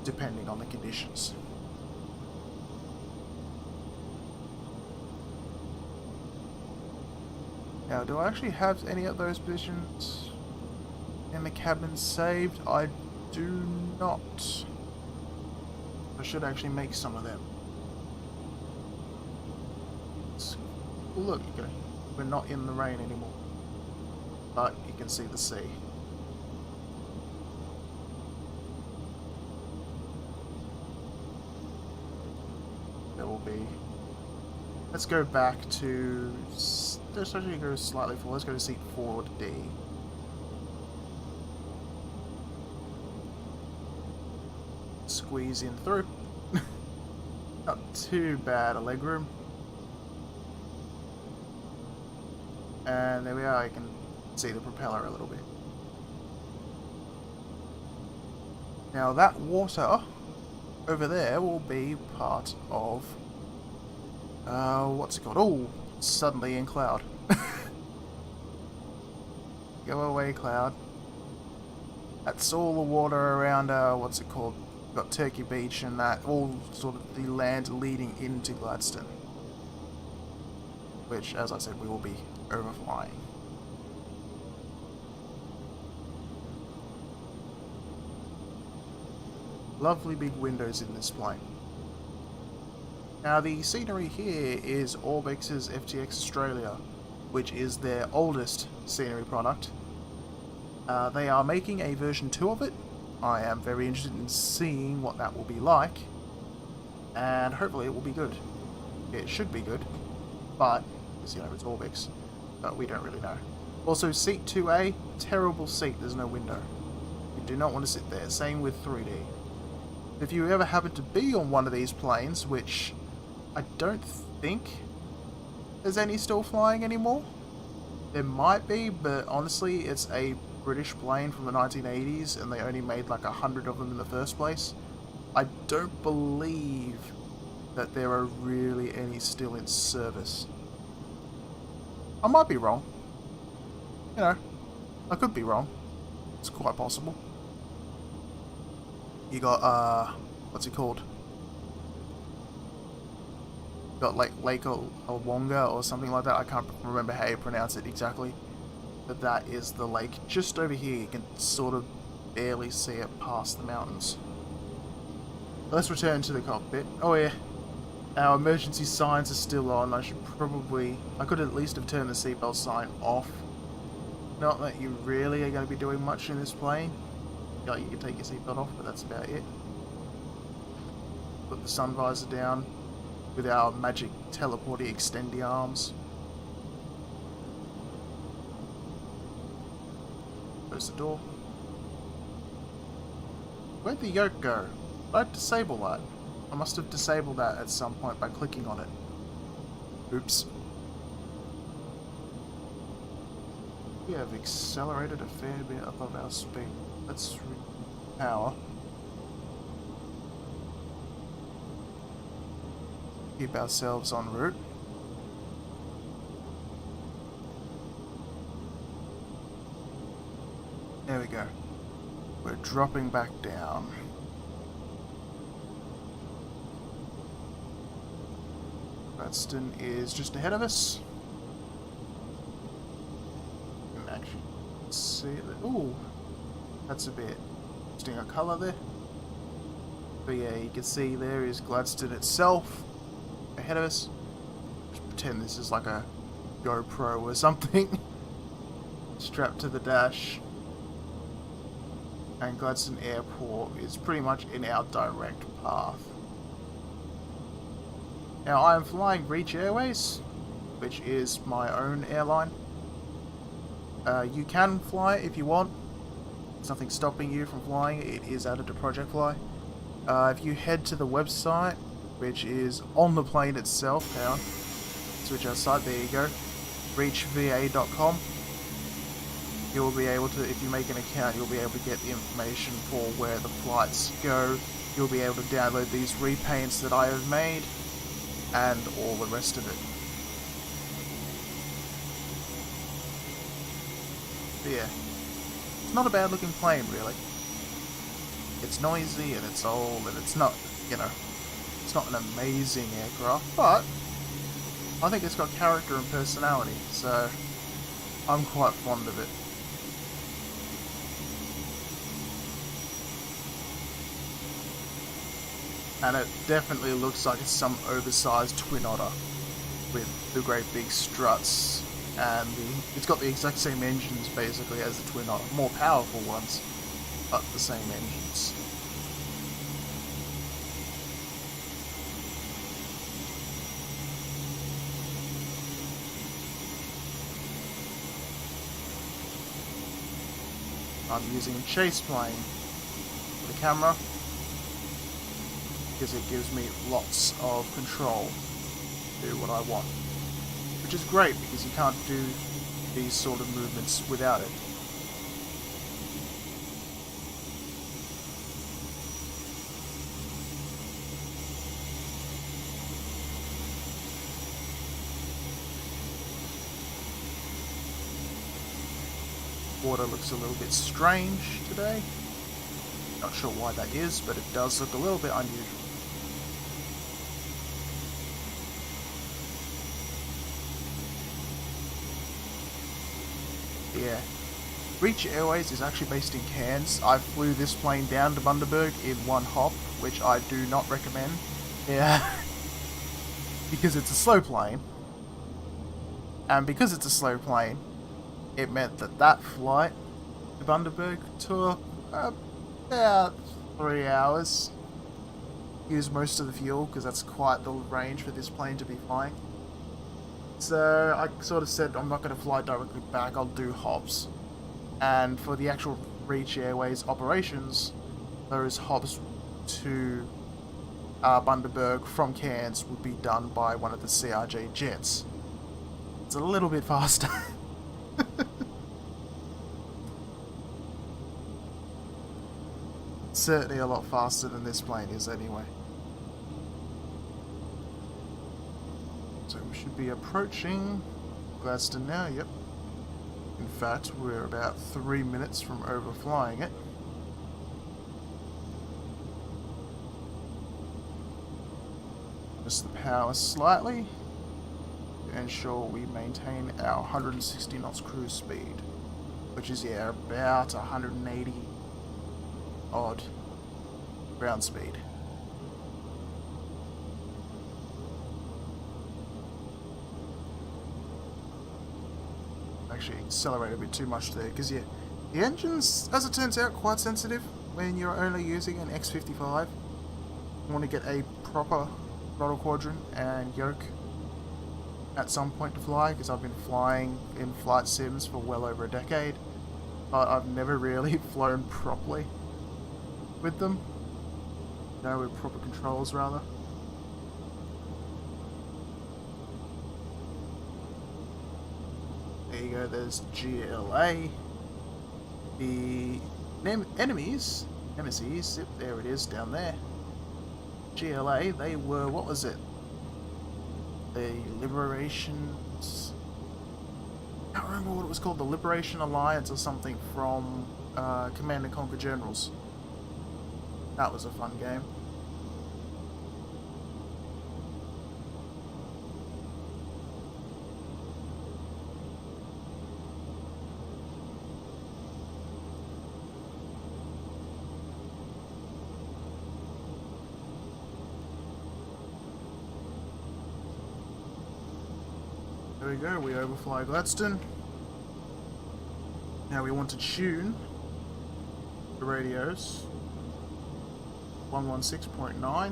depending on the conditions. Now, do I actually have any of those positions in the cabin saved? I do not. I should actually make some of them. Look, okay, we're not in the rain anymore, but you can see the sea. There will be. Let's go back to. Let's actually go slightly forward. Let's go to seat 4D. Squeeze in through. Not too bad a legroom. And there we are. You can see the propeller a little bit. Now that water over there will be part of what's it called? Oh, suddenly in cloud. Go away, cloud. That's all the water around what's it called? We've got Turkey Beach and that, all sort of the land leading into Gladstone, which, as I said, we will be overflying. Lovely big windows in this plane. Now the scenery here is Orbx's FTX Australia, which is their oldest scenery product. They are making a version 2 of it. I am very interested in seeing what that will be like, and hopefully it will be good. It should be good, but, as you know, it's Orbx, but we don't really know. Also, seat 2A, terrible seat, there's no window. You do not want to sit there, same with 3D. If you ever happen to be on one of these planes, which I don't think there's any still flying anymore. There might be, but honestly, it's a British plane from the 1980s, and they only made like 100 of them in the first place. I don't believe that there are really any still in service. I might be wrong. You know, I could be wrong. It's quite possible. You got, what's it called? You got like Lake Olwonga or something like that. I can't remember how you pronounce it exactly. But that is the lake just over here. You can sort of barely see it past the mountains. Let's return to the cockpit. Oh yeah, our emergency signs are still on. I could at least have turned the seatbelt sign off. Not that you really are going to be doing much in this plane. Yeah, you can take your seatbelt off, but that's about it. Put the sun visor down with our magic teleporty extendy arms. Close the door. Where'd the yoke go? Did I disable that? I must have disabled that at some point by clicking on it. Oops. We have accelerated a fair bit above our speed. Let's power. Keep ourselves en route. There we go. We're dropping back down. Gladstone is just ahead of us. Actually, Let's see. Ooh, that's a bit interesting a colour there. But yeah, you can see there is Gladstone itself ahead of us. Just pretend this is like a GoPro or something strapped to the dash. And Gladstone Airport is pretty much in our direct path. Now I am flying Reach Airways, which is my own airline. You can fly it if you want. There's nothing stopping you from flying it. It is added to Project Fly. If you head to the website, which is on the plane itself, down, switch outside, there you go, reachva.com, you will be able to, if you make an account, you'll be able to get the information for where the flights go. You'll be able to download these repaints that I have made, and all the rest of it. But yeah, it's not a bad looking plane, really. It's noisy and it's old and it's not, you know, it's not an amazing aircraft, but I think it's got character and personality, so I'm quite fond of it. And it definitely looks like it's some oversized twin otter with the great big struts, and it's got the exact same engines basically as the twin otter, more powerful ones, but the same engines. I'm using chase plane for the camera because it gives me lots of control to do what I want, which is great because you can't do these sort of movements without it. Water looks a little bit strange today. Not sure why that is, but it does look a little bit unusual. Yeah. Reach Airways is actually based in Cairns. I flew this plane down to Bundaberg in one hop, which I do not recommend. Yeah. Because it's a slow plane. And because it's a slow plane, it meant that that flight to Bundaberg took about 3 hours. Used most of the fuel because that's quite the range for this plane to be flying. So I sort of said I'm not going to fly directly back, I'll do hops. And for the actual Reach Airways operations, those hops to Bundaberg from Cairns would be done by one of the CRJ jets. It's a little bit faster. Certainly a lot faster than this plane is anyway. So we should be approaching Gladstone now, yep. In fact, we're about 3 minutes from overflying it. Just the power slightly to ensure we maintain our 160 knots cruise speed, which is, yeah, about 180 odd ground speed. Actually accelerate a bit too much there, because yeah, the engine's, as it turns out, quite sensitive when you're only using an X55. You want to get a proper throttle quadrant and yoke at some point to fly, because I've been flying in flight sims for well over a decade, but I've never really flown properly with them. No, with proper controls rather. There you go, there's GLA. The nemesis, yep, there it is down there. GLA, they were, what was it? The Liberations... I can't remember what it was called, the Liberation Alliance or something from Command and Conquer Generals. That was a fun game. There we go, we overfly Gladstone. Now we want to tune the radios. 116.9. I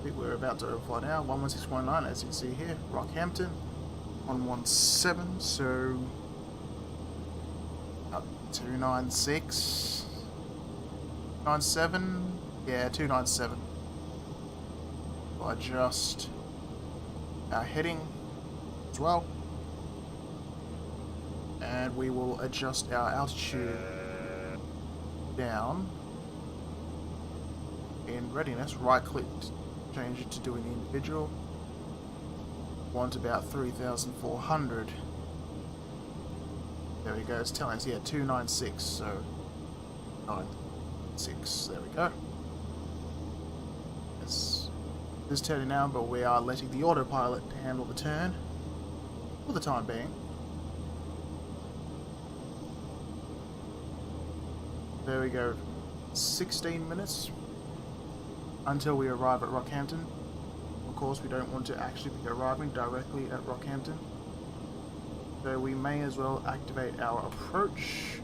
think we're about to overfly now. 116.9, as you can see here. Rockhampton. 117, so 296. 97. Yeah, 297. We'll adjust our heading as well. And we will adjust our altitude down in readiness. Right click to change it to doing the individual. Want about 3,400. There we go, it's telling us, yeah, 296, so 96, there we go. It's turning now, but we are letting the autopilot handle the turn for the time being. There we go, 16 minutes until we arrive at Rockhampton. Of course, we don't want to actually be arriving directly at Rockhampton, so we may as well activate our approach,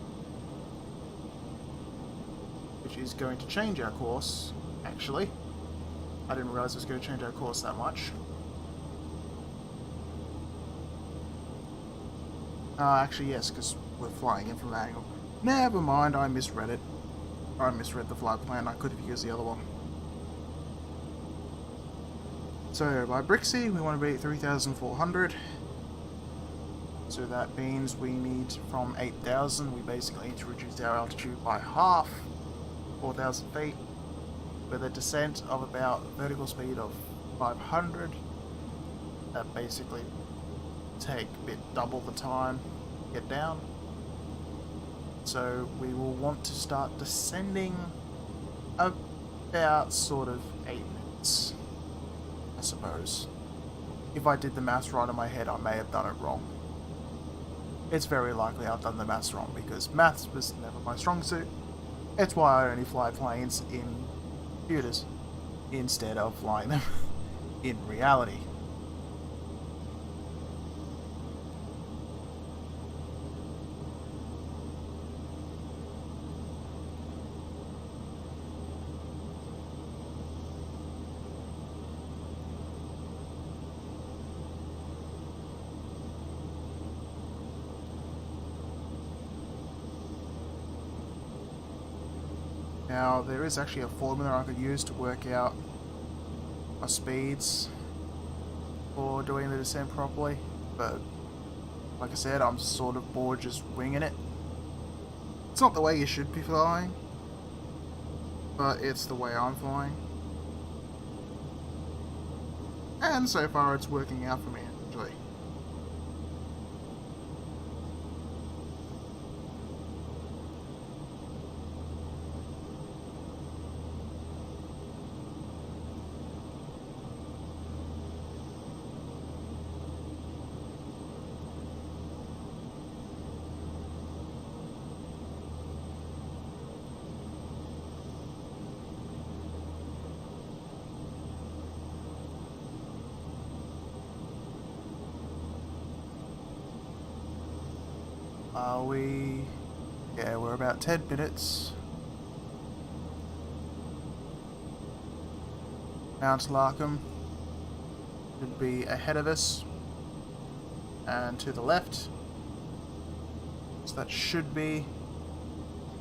which is going to change our course, actually. I didn't realize it was going to change our course that much. Actually, yes, because we're flying in from that angle. Never mind, I misread it. I misread the flight plan, I could have used the other one. So, by Brixie, we want to be at 3,400. So that means we need, from 8,000, we basically need to reduce our altitude by half, 4,000 feet, with a descent of about vertical speed of 500. That basically take a bit double the time to get down. So we will want to start descending about sort of 8 minutes, I suppose. If I did the maths right in my head, I may have done it wrong. It's very likely I've done the maths wrong, because maths was never my strong suit. It's why I only fly planes in computers instead of flying them in reality. Now, there is actually a formula I could use to work out my speeds for doing the descent properly, but like I said, I'm sort of bored just winging it. It's not the way you should be flying, but it's the way I'm flying. And so far it's working out for me, actually. Yeah, we're about 10 minutes. Mount Larkham should be ahead of us and to the left. So that should be,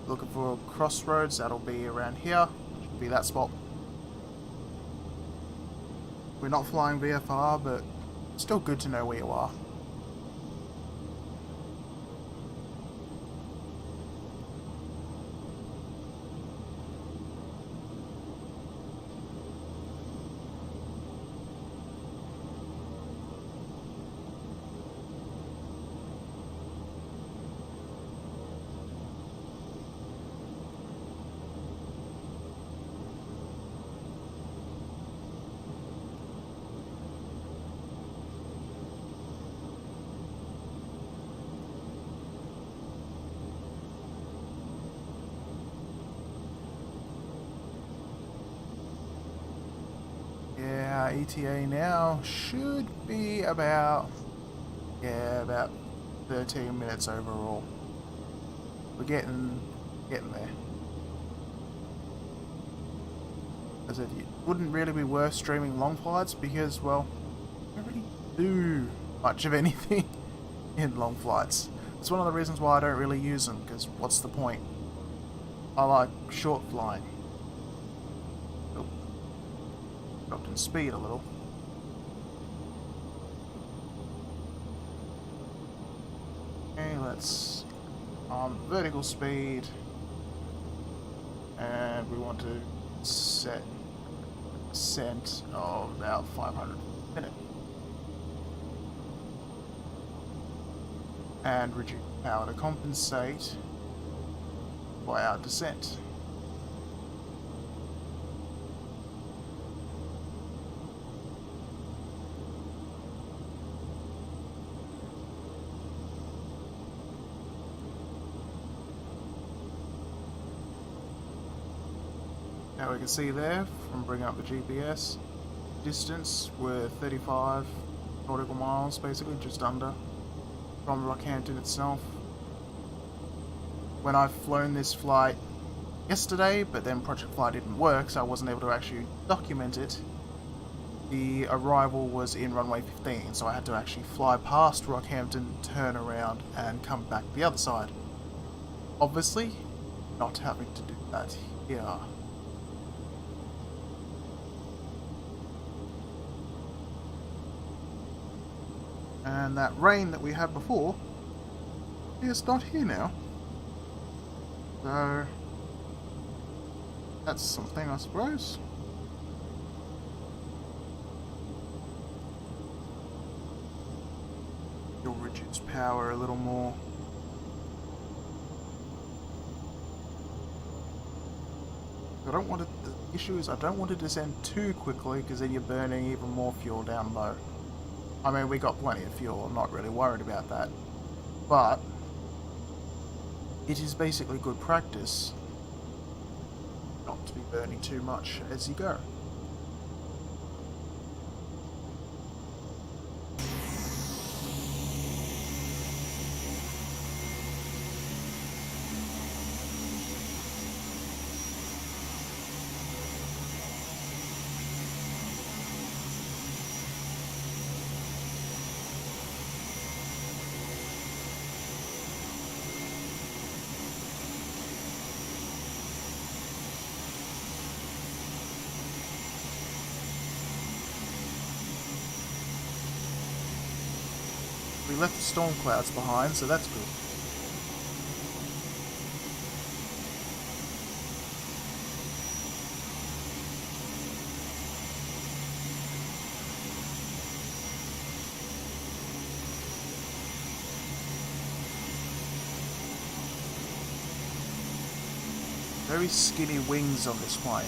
looking for crossroads, that'll be around here. Should be that spot. We're not flying VFR, but still good to know where you are. ETA now should be about 13 minutes overall. We're getting there. As it wouldn't really be worth streaming long flights because, well, I don't really do much of anything in long flights. It's one of the reasons why I don't really use them, because what's the point? I like short flying. Oh, dropped in speed a little. Okay, let's vertical speed, and we want to set descent of about 500 a minute, and reduce power to compensate by our descent. Now we can see there, from bringing up the GPS, distance we're 35 nautical miles, basically, just under, from Rockhampton itself. When I've flown this flight yesterday, but then Project Fly didn't work, so I wasn't able to actually document it, the arrival was in runway 15, so I had to actually fly past Rockhampton, turn around, and come back the other side. Obviously, not having to do that here. And that rain that we had before is not here now. So that's something, I suppose. You'll reduce power a little more. I don't want to, the issue is I don't want to descend too quickly, because then you're burning even more fuel down low. I mean, we got plenty of fuel, I'm not really worried about that. But it is basically good practice not to be burning too much as you go. We left the storm clouds behind, so that's good. Very skinny wings on this plane.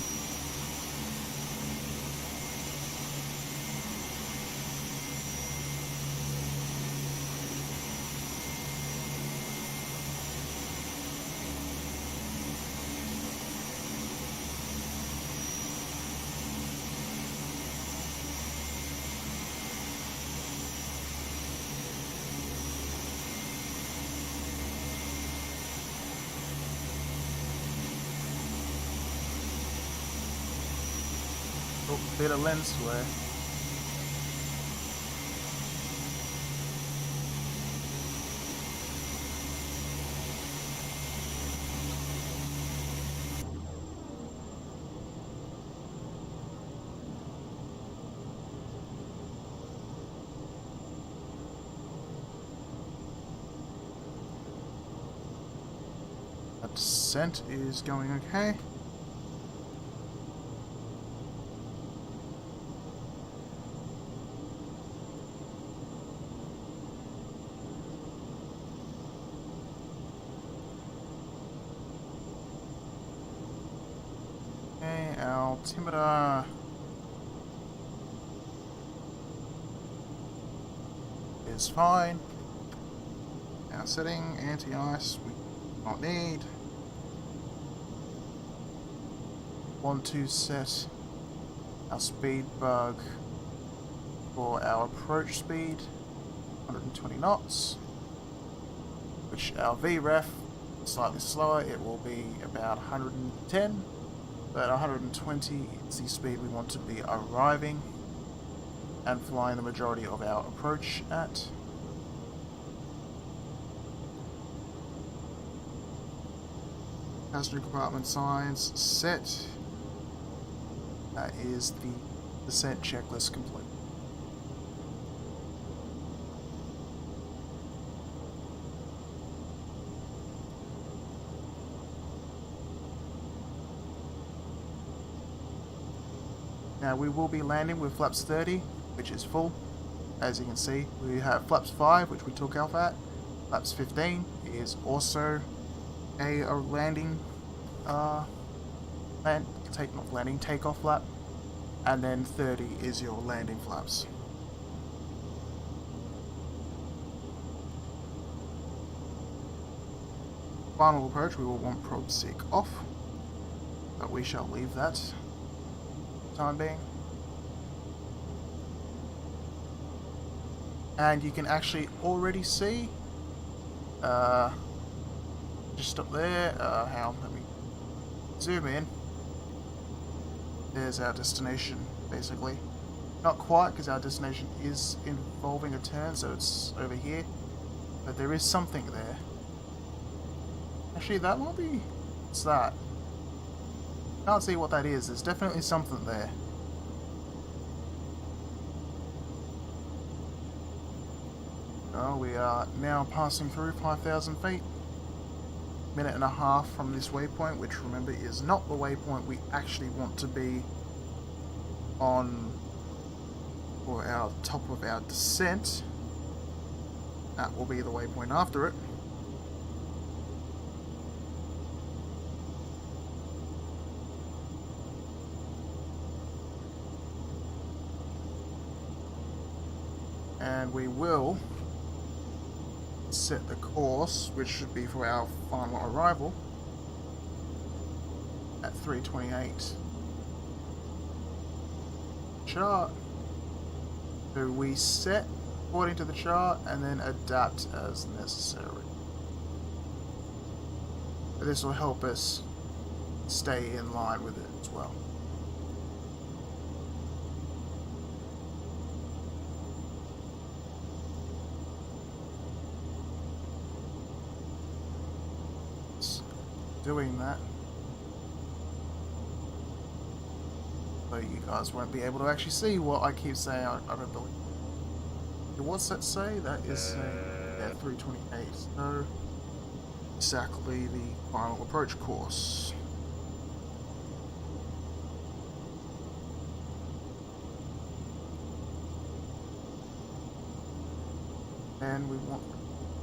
Oh, bit of lens flare. That descent is going okay. Altimeter is fine. Our setting, anti-ice, we do not need. Want to set our speed bug For our approach speed, 120 knots, which our VREF, slightly slower, it will be about 110, but 120 is the speed we want to be arriving and flying the majority of our approach at. Passenger compartment signs set. That is the descent checklist complete. Now we will be landing with flaps 30, which is full. As you can see, we have flaps 5, which we took off at. Flaps 15 is also a landing, takeoff flap. And then 30 is your landing flaps. Final approach, we will want probe seek off, but we shall leave that for the time being. And you can actually already see, just up there, let me zoom in. There's our destination, basically. Not quite, because our destination is involving a turn, so it's over here. But there is something there. Actually, that might be... What's that? Can't see what that is. There's definitely something there. Oh, we are now passing through 5,000 feet. Minute and a half from this waypoint, which remember is not the waypoint we actually want to be on for our top of our descent. That will be the waypoint after it. And we will set the course, which should be for our final arrival, at 328. Chart. So we set according to the chart and then adapt as necessary. But this will help us stay in line with it as well. Doing that, so you guys won't be able to actually see what I keep saying. I don't believe. What's that say? That is yeah, 328. So exactly the final approach course. And we want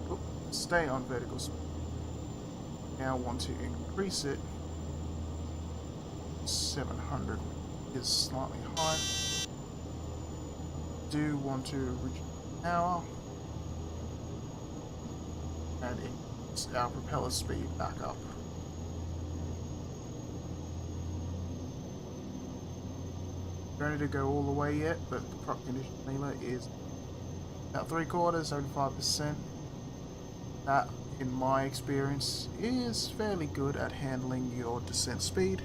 to stay on vertical speed. Now want to increase it. 700 is slightly high. Do want to reach an hour and increase our propeller speed back up. Don't need to go all the way yet, but the prop condition limit is about 3/4, 75%. That, in my experience, is fairly good at handling your descent speed.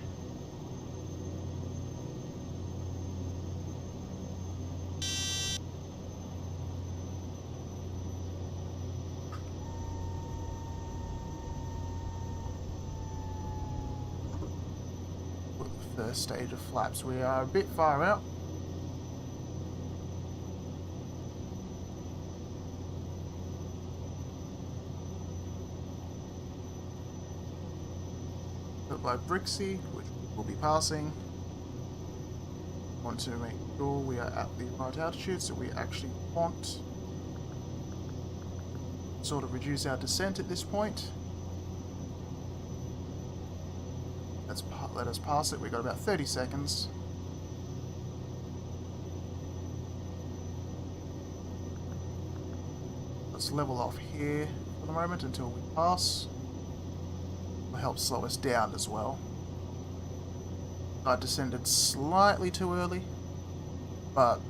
With the first stage of flaps, we are a bit far out. By Brixie, which we'll be passing. Want to make sure we are at the right altitude, so we actually want to sort of reduce our descent at this point. Let us pass it. We've got about 30 seconds. Let's level off here for the moment until we pass. Help slow us down as well. I descended slightly too early, but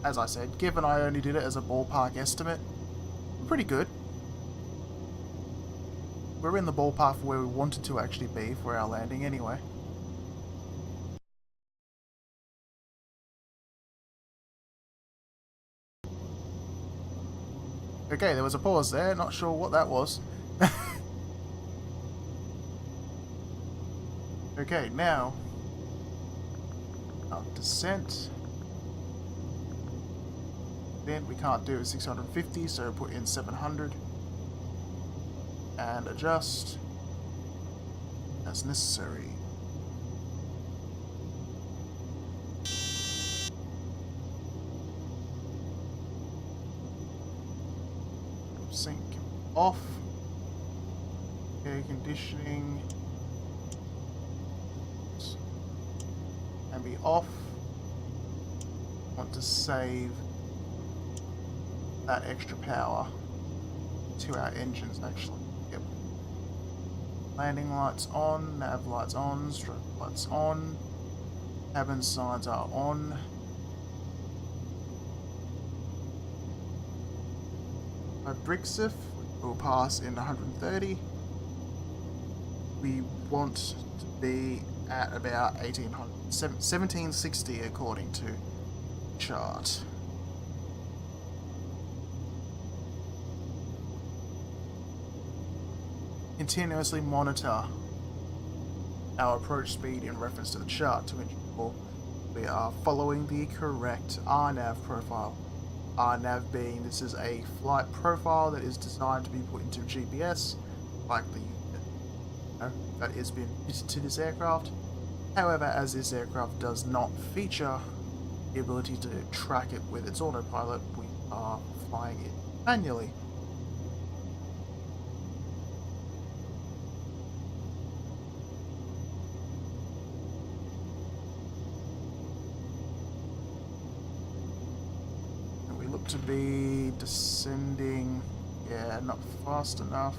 as I said, given I only did it as a ballpark estimate, pretty good. We're in the ballpark for where we wanted to actually be for our landing anyway. Okay, there was a pause there, not sure what that was. Okay, now our descent. Then we can't do 650, so put in 700 and adjust as necessary. Sync off. Air conditioning and be off. Want to save that extra power to our engines actually. Yep. Landing lights on, nav lights on, strobe lights on, cabin signs are on. By Brixif, we'll pass in 130. We want to be at about 1760 according to chart. Continuously monitor our approach speed in reference to the chart to ensure we are following the correct RNAV profile. RNAV being this is a flight profile that is designed to be put into GPS, like the that is being fitted to this aircraft. However, as this aircraft does not feature the ability to track it with its autopilot, we are flying it manually. And we look to be descending, yeah, not fast enough.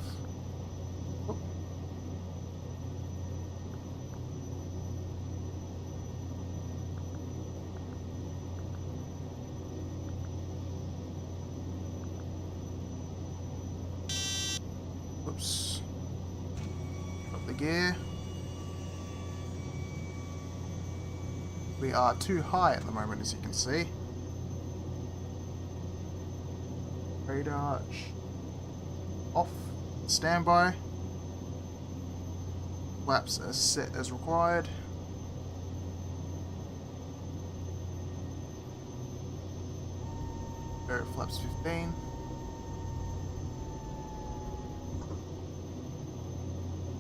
Oops. Drop the gear. We are too high at the moment, as you can see. Radar off. Standby. Flaps as set as required. Go flaps 15.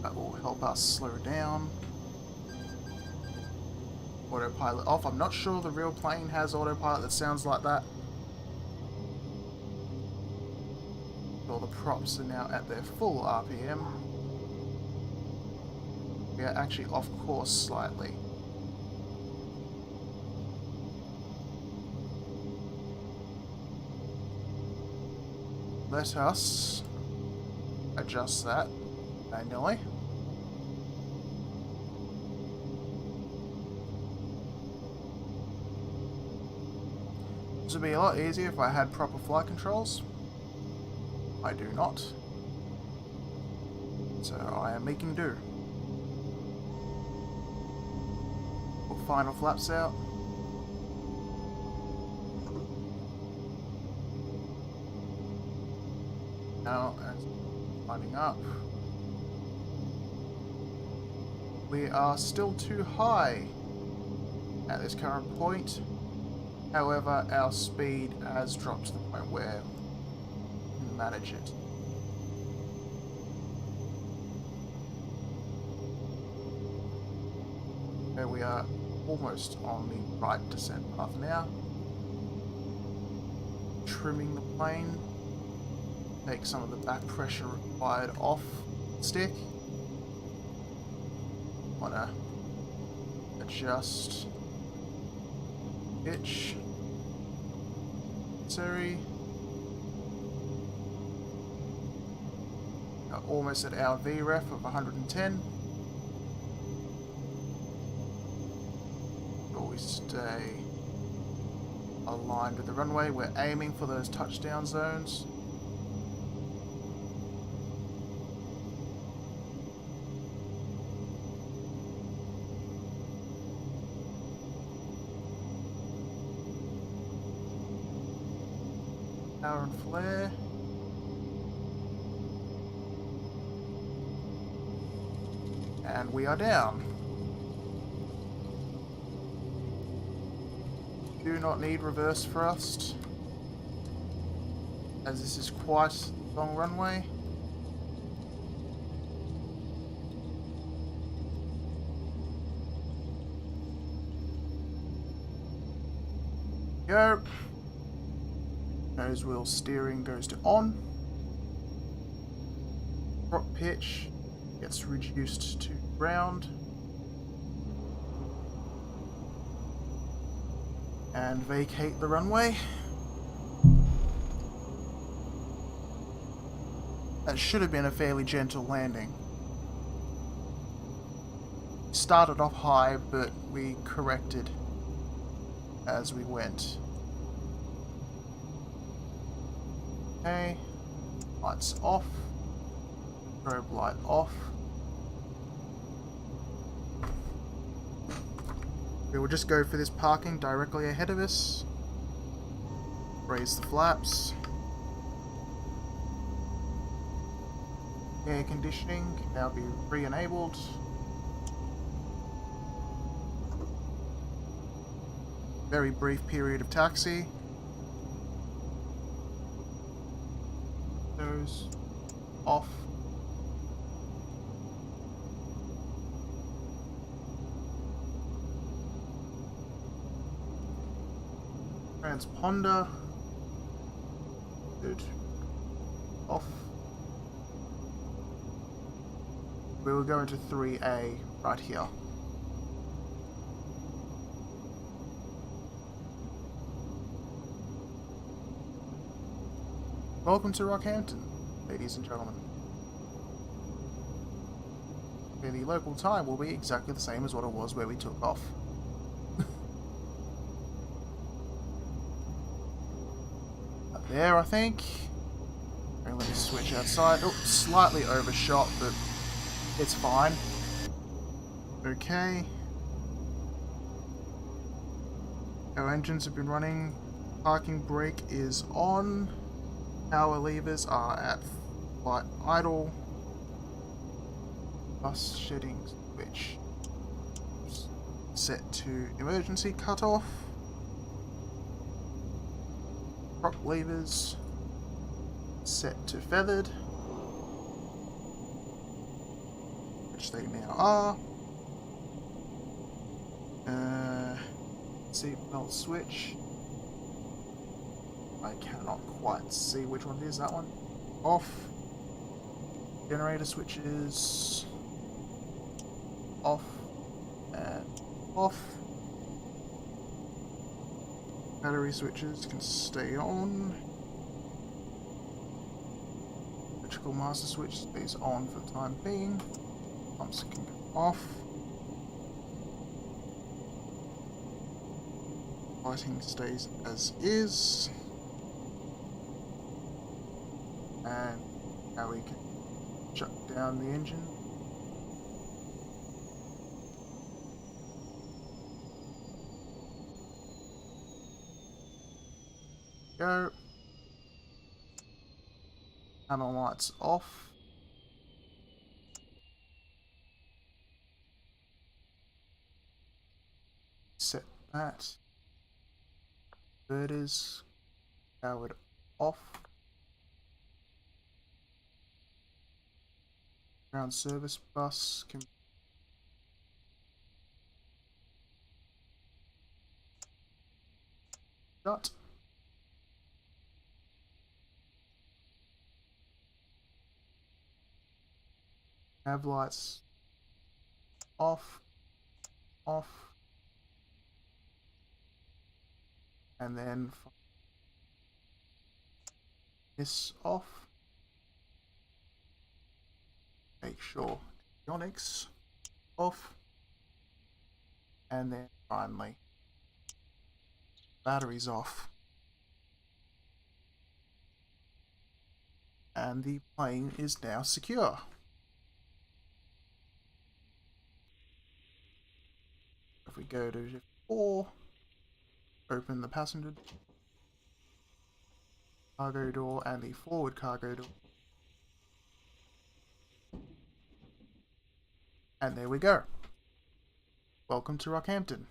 That will help us slow down. Autopilot off. I'm not sure the real plane has autopilot that sounds like that. All the props are now at their full RPM. We are actually off course slightly. Let us adjust that manually. This would be a lot easier if I had proper flight controls. I do not. So I am making do. Put final flaps out. Now, as lining up. We are still too high at this current point. However, our speed has dropped to the point where we can manage it. There we are, almost on the right descent path now. Trimming the plane. Take some of the back pressure required off the stick. Wanna adjust pitch. Sorry. Almost at our VREF of 110. Always stay aligned with the runway. We're aiming for those touchdown zones. Power and flare. And we are down. Do not need reverse thrust, as this is quite a long runway. Go. Nose wheel steering goes to on. Prop pitch gets reduced to ground. And vacate the runway. That should have been a fairly gentle landing. Started off high, but we corrected as we went. Okay, lights off, strobe light off. We will just go for this parking directly ahead of us. Raise the flaps. Air conditioning can now be re-enabled. Very brief period of taxi. Those off. Transponder. Good. Off. We will go into 3A right here. Welcome to Rockhampton, ladies and gentlemen. Okay, the local time will be exactly the same as what it was where we took off. Up there, I think. Okay, let me switch outside. Oh, slightly overshot, but it's fine. Okay. Our engines have been running. Parking brake is on. Power levers are at flight idle. Bus shedding switch set to emergency cutoff. Prop levers set to feathered, which they now are. Seatbelt switch. I cannot quite see which one it is. That one. Off. Generator switches. Off. And off. Battery switches can stay on. Electrical master switch stays on for the time being. Pumps can go off. Lighting stays as is. And now we can shut down the engine. Go. Panel lights off. Set that. Inverters powered off. Ground service bus can shut. Nav lights off, off, and then this off. Make sure avionics off, and then finally batteries off. And the plane is now secure. If we go to 4, open the passenger cargo door and the forward cargo door. And there we go. Welcome to Rockhampton.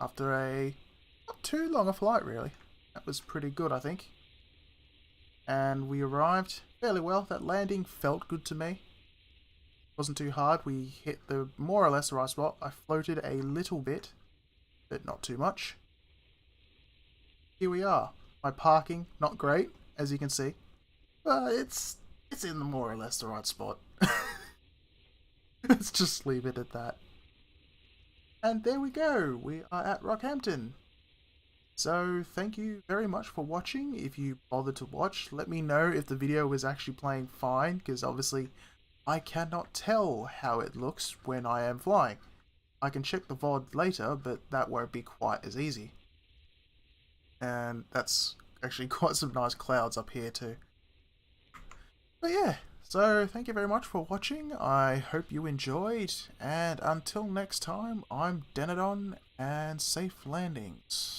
After a not too long a flight, really. That was pretty good, I think. And we arrived fairly well. That landing felt good to me. Wasn't too hard. We hit the more or less the right spot. I floated a little bit, but not too much. Here we are. My parking, not great, as you can see. But it's in the more or less the right spot. Let's just leave it at that. And there we go. We are at Rockhampton. So thank you very much for watching. If you bothered to watch, let me know if the video was actually playing fine, because obviously I cannot tell how it looks when I am flying. I can check the VOD later, but that won't be quite as easy. And that's actually quite some nice clouds up here too. But yeah, so thank you very much for watching. I hope you enjoyed, and until next time, I'm Deno, and safe landings.